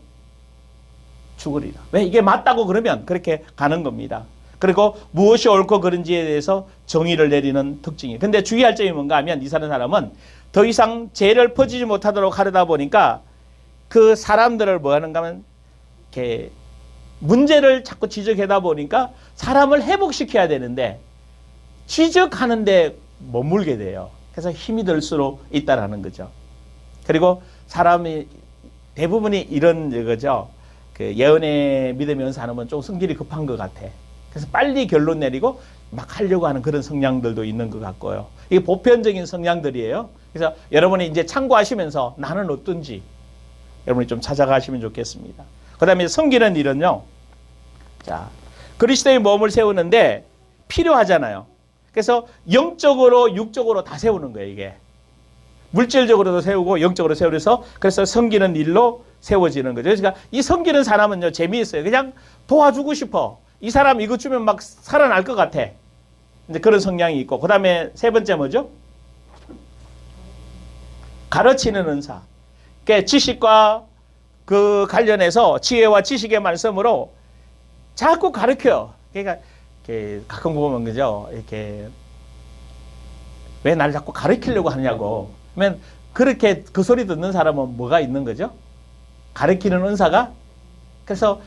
죽으리라. 왜? 이게 맞다고 그러면 그렇게 가는 겁니다. 그리고 무엇이 옳고 그른지에 대해서 정의를 내리는 특징이. 근데 주의할 점이 뭔가 하면, 이 사람은 더 이상 죄를 퍼지지 못하도록 하려다 보니까 그 사람들을 뭐 하는가 하면 이렇게 문제를 자꾸 지적하다 보니까 사람을 회복시켜야 되는데 지적하는데 머물게 돼요. 그래서 힘이 들 수로 있다라는 거죠. 그리고 사람이 대부분이 이런 거죠. 예언의 믿음의 은사는 좀 성질이 급한 것 같아. 그래서 빨리 결론 내리고 막 하려고 하는 그런 성향들도 있는 것 같고요. 이게 보편적인 성향들이에요. 그래서 여러분이 이제 참고하시면서 나는 어떤지 여러분이 좀 찾아가시면 좋겠습니다. 그 다음에 섬기는 일은요, 자, 그리스도의 몸을 세우는데 필요하잖아요. 그래서 영적으로 육적으로 다 세우는 거예요. 이게 물질적으로도 세우고 영적으로 세우면서, 그래서 섬기는 일로 세워지는 거죠. 그러니까 이 섬기는 사람은요, 재미있어요. 그냥 도와주고 싶어. 이 사람 이거 주면 막 살아날 것 같아. 이제 그런 성향이 있고, 그 다음에 세 번째 뭐죠? 가르치는 은사. 그러니까 지식과 그 관련해서 지혜와 지식의 말씀으로 자꾸 가르쳐요. 그러니까 가끔 보면, 그죠? 이렇게 왜 날 자꾸 가르치려고 하냐고. 그러면 그렇게 그 소리 듣는 사람은 뭐가 있는 거죠? 가르치는 은사가. 그래서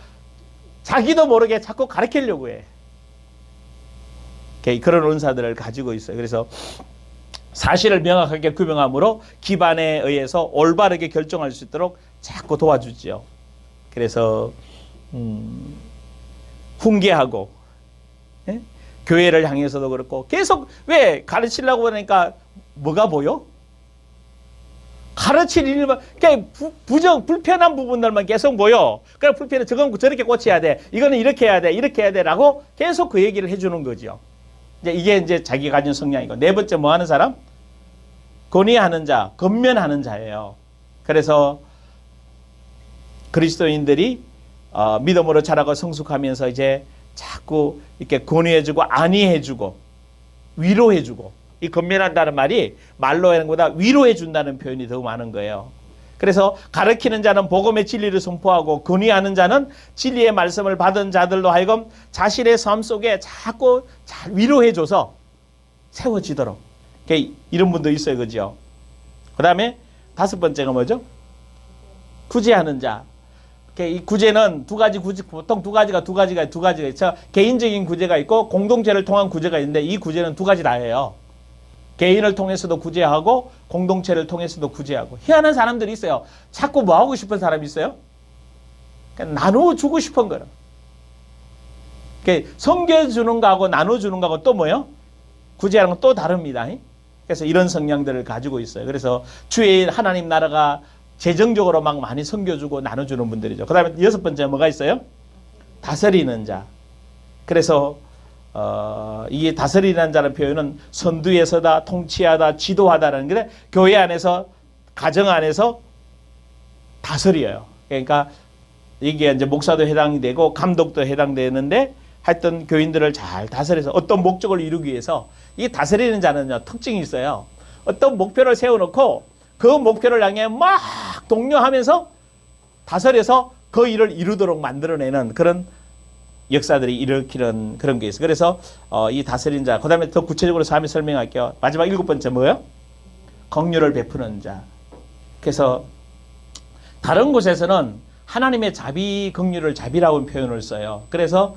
자기도 모르게 자꾸 가르치려고 해. 그런 은사들을 가지고 있어요. 그래서 사실을 명확하게 규명함으로 기반에 의해서 올바르게 결정할 수 있도록 자꾸 도와주죠. 그래서 훈계하고, 예? 교회를 향해서도 그렇고, 계속 왜 가르치려고 하니까 뭐가 보여? 가르칠 일만, 불편한 부분들만 계속 보여. 그래, 불편해. 저건 저렇게 고쳐야 돼. 이거는 이렇게 해야 돼. 이렇게 해야 돼. 라고 계속 그 얘기를 해주는 거죠. 이게 이제 자기 가진 성향이고. 네 번째 뭐 하는 사람? 건의하는 자, 건면하는 자예요. 그래서 그리스도인들이 믿음으로 자라고 성숙하면서 이제 자꾸 이렇게 건의해주고 안위해주고 위로해주고, 이 건면한다는 말이 말로 하는 것보다 위로해준다는 표현이 더 많은 거예요. 그래서 가르치는 자는 복음의 진리를 선포하고, 건의하는 자는 진리의 말씀을 받은 자들로 하여금 자신의 삶 속에 자꾸 잘 위로해줘서 세워지도록, 이런 분도 있어요. 그죠? 그 다음에 다섯 번째가 뭐죠? 구제하는 자. 이 구제는 보통 두 가지가 있죠. 개인적인 구제가 있고 공동체를 통한 구제가 있는데, 이 구제는 두 가지 다예요. 개인을 통해서도 구제하고 공동체를 통해서도 구제하고. 희한한 사람들이 있어요. 자꾸 뭐 하고 싶은 사람이 있어요? 나눠주고 싶은 거예요. 섬겨주는 거하고 나눠주는 거하고 또 뭐예요? 구제하는 건 또 다릅니다. 그래서 이런 성향들을 가지고 있어요. 그래서 주의 하나님 나라가 재정적으로 막 많이 섬겨주고 나눠주는 분들이죠. 그 다음에 6번째 뭐가 있어요? 다스리는 자. 그래서 이 다스리는 자라는 표현은 선두에 서다, 통치하다, 지도하다라는 게 교회 안에서, 가정 안에서 다스려요. 그러니까 이게 이제 목사도 해당이 되고 감독도 해당되는데 하여튼 교인들을 잘 다스려서 어떤 목적을 이루기 위해서 이 다스리는 자는요, 특징이 있어요. 어떤 목표를 세워놓고 그 목표를 향해 막 독려하면서 다스려서 그 일을 이루도록 만들어내는 그런 역사들이 일으키는 그런 게 있어요. 그래서 이 다스리는 자, 그 다음에 더 구체적으로 삶을 설명할게요. 마지막 7번째 뭐예요? 긍휼을 베푸는 자. 그래서 다른 곳에서는 하나님의 자비, 긍휼을 자비라고 표현을 써요. 그래서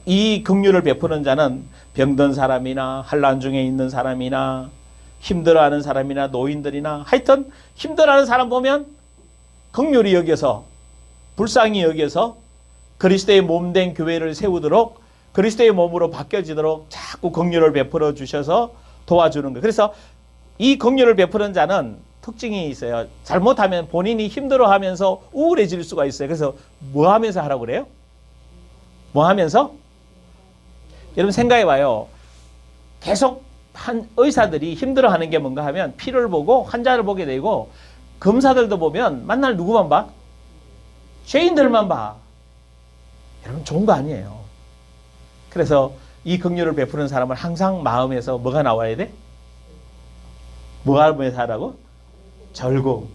이 긍휼을 베푸는 자는 병든 사람이나 환난 중에 있는 사람이나 힘들어하는 사람이나 노인들이나 하여튼 힘들어하는 사람 보면 긍휼히 여겨서, 불쌍히 여겨서 그리스도의 몸된 교회를 세우도록, 그리스도의 몸으로 바뀌어지도록 자꾸 긍휼을 베풀어 주셔서 도와주는 거예요. 그래서 이 긍휼을 베푸는 자는 특징이 있어요. 잘못하면 본인이 힘들어하면서 우울해질 수가 있어요. 그래서 뭐 하면서 하라고 그래요? 뭐 하면서? 여러분 생각해 봐요. 계속 의사들이 힘들어하는 게 뭔가 하면 피를 보고 환자를 보게 되고, 검사들도 보면 맨날 누구만 봐? 죄인들만 봐. 여러분 좋은 거 아니에요. 그래서 이 긍휼을 베푸는 사람은 항상 마음에서 뭐가 나와야 돼? 뭐가 하면서 하라고? 절구.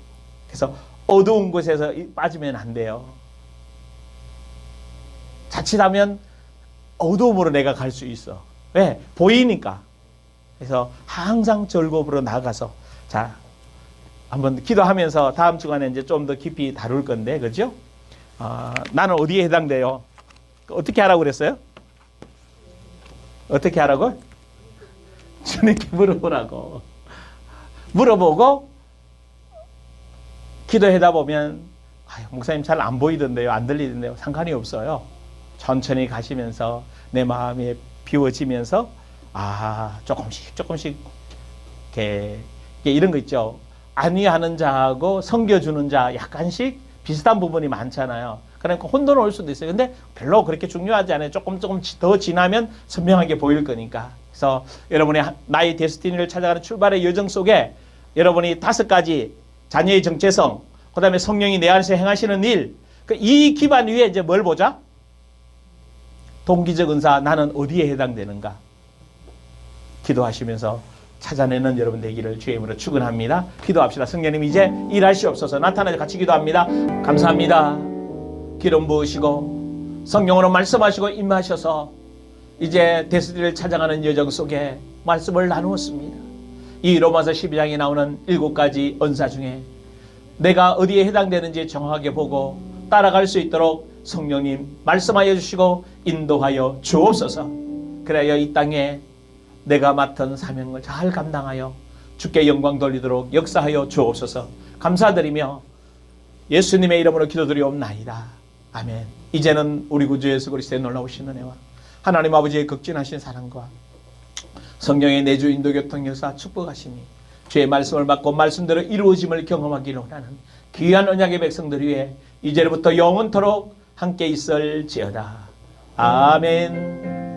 그래서 어두운 곳에서 빠지면 안 돼요. 자칫하면 어두움으로 내가 갈 수 있어. 왜? 보이니까. 그래서 항상 절구으로 나가서, 자, 한번 기도하면서 다음 주간에 이제 좀 더 깊이 다룰 건데, 그죠? 나는 어디에 해당돼요? 어떻게 하라고 그랬어요? 어떻게 하라고? 주님께 물어보라고. 물어보고 기도하다 보면 목사님 잘 안 보이던데요, 안 들리던데요. 상관이 없어요. 천천히 가시면서 내 마음이 비워지면서 조금씩 이렇게 이런 거 있죠. 안위하는 자하고 섬겨주는 자 약간씩 비슷한 부분이 많잖아요. 그러니까 혼돈은 올 수도 있어요. 근데 별로 그렇게 중요하지 않아요. 조금 더 지나면 선명하게 보일 거니까. 그래서 여러분의 나의 데스티니를 찾아가는 출발의 여정 속에 여러분이 5가지 자녀의 정체성, 그 다음에 성령이 내 안에서 행하시는 일, 이 기반 위에 이제 뭘 보자? 동기적 은사, 나는 어디에 해당되는가? 기도하시면서 찾아내는 여러분 되기를 주의 이름으로 축원합니다. 기도합시다. 성령님 이제 일하시옵소서. 나타나서 같이 기도합니다. 감사합니다. 기름 부으시고 성령으로 말씀하시고 임하셔서 이제 데스티니를 찾아가는 여정 속에 말씀을 나누었습니다. 이 로마서 12장에 나오는 7가지 언사 중에 내가 어디에 해당되는지 정확하게 보고 따라갈 수 있도록 성령님 말씀하여 주시고 인도하여 주옵소서. 그래야 이 땅에 내가 맡은 사명을 잘 감당하여 주께 영광 돌리도록 역사하여 주옵소서. 감사드리며 예수님의 이름으로 기도드리옵나이다. 아멘. 이제는 우리 구주 예수 그리스도의 놀라우신 은혜와 하나님 아버지의 극진하신 사랑과 성령의 내주 인도 교통 역사 축복하시니 주의 말씀을 받고 말씀대로 이루어짐을 경험하기를 원하는 귀한 언약의 백성들 위해 이제부터 영원토록 함께 있을지어다. 아멘.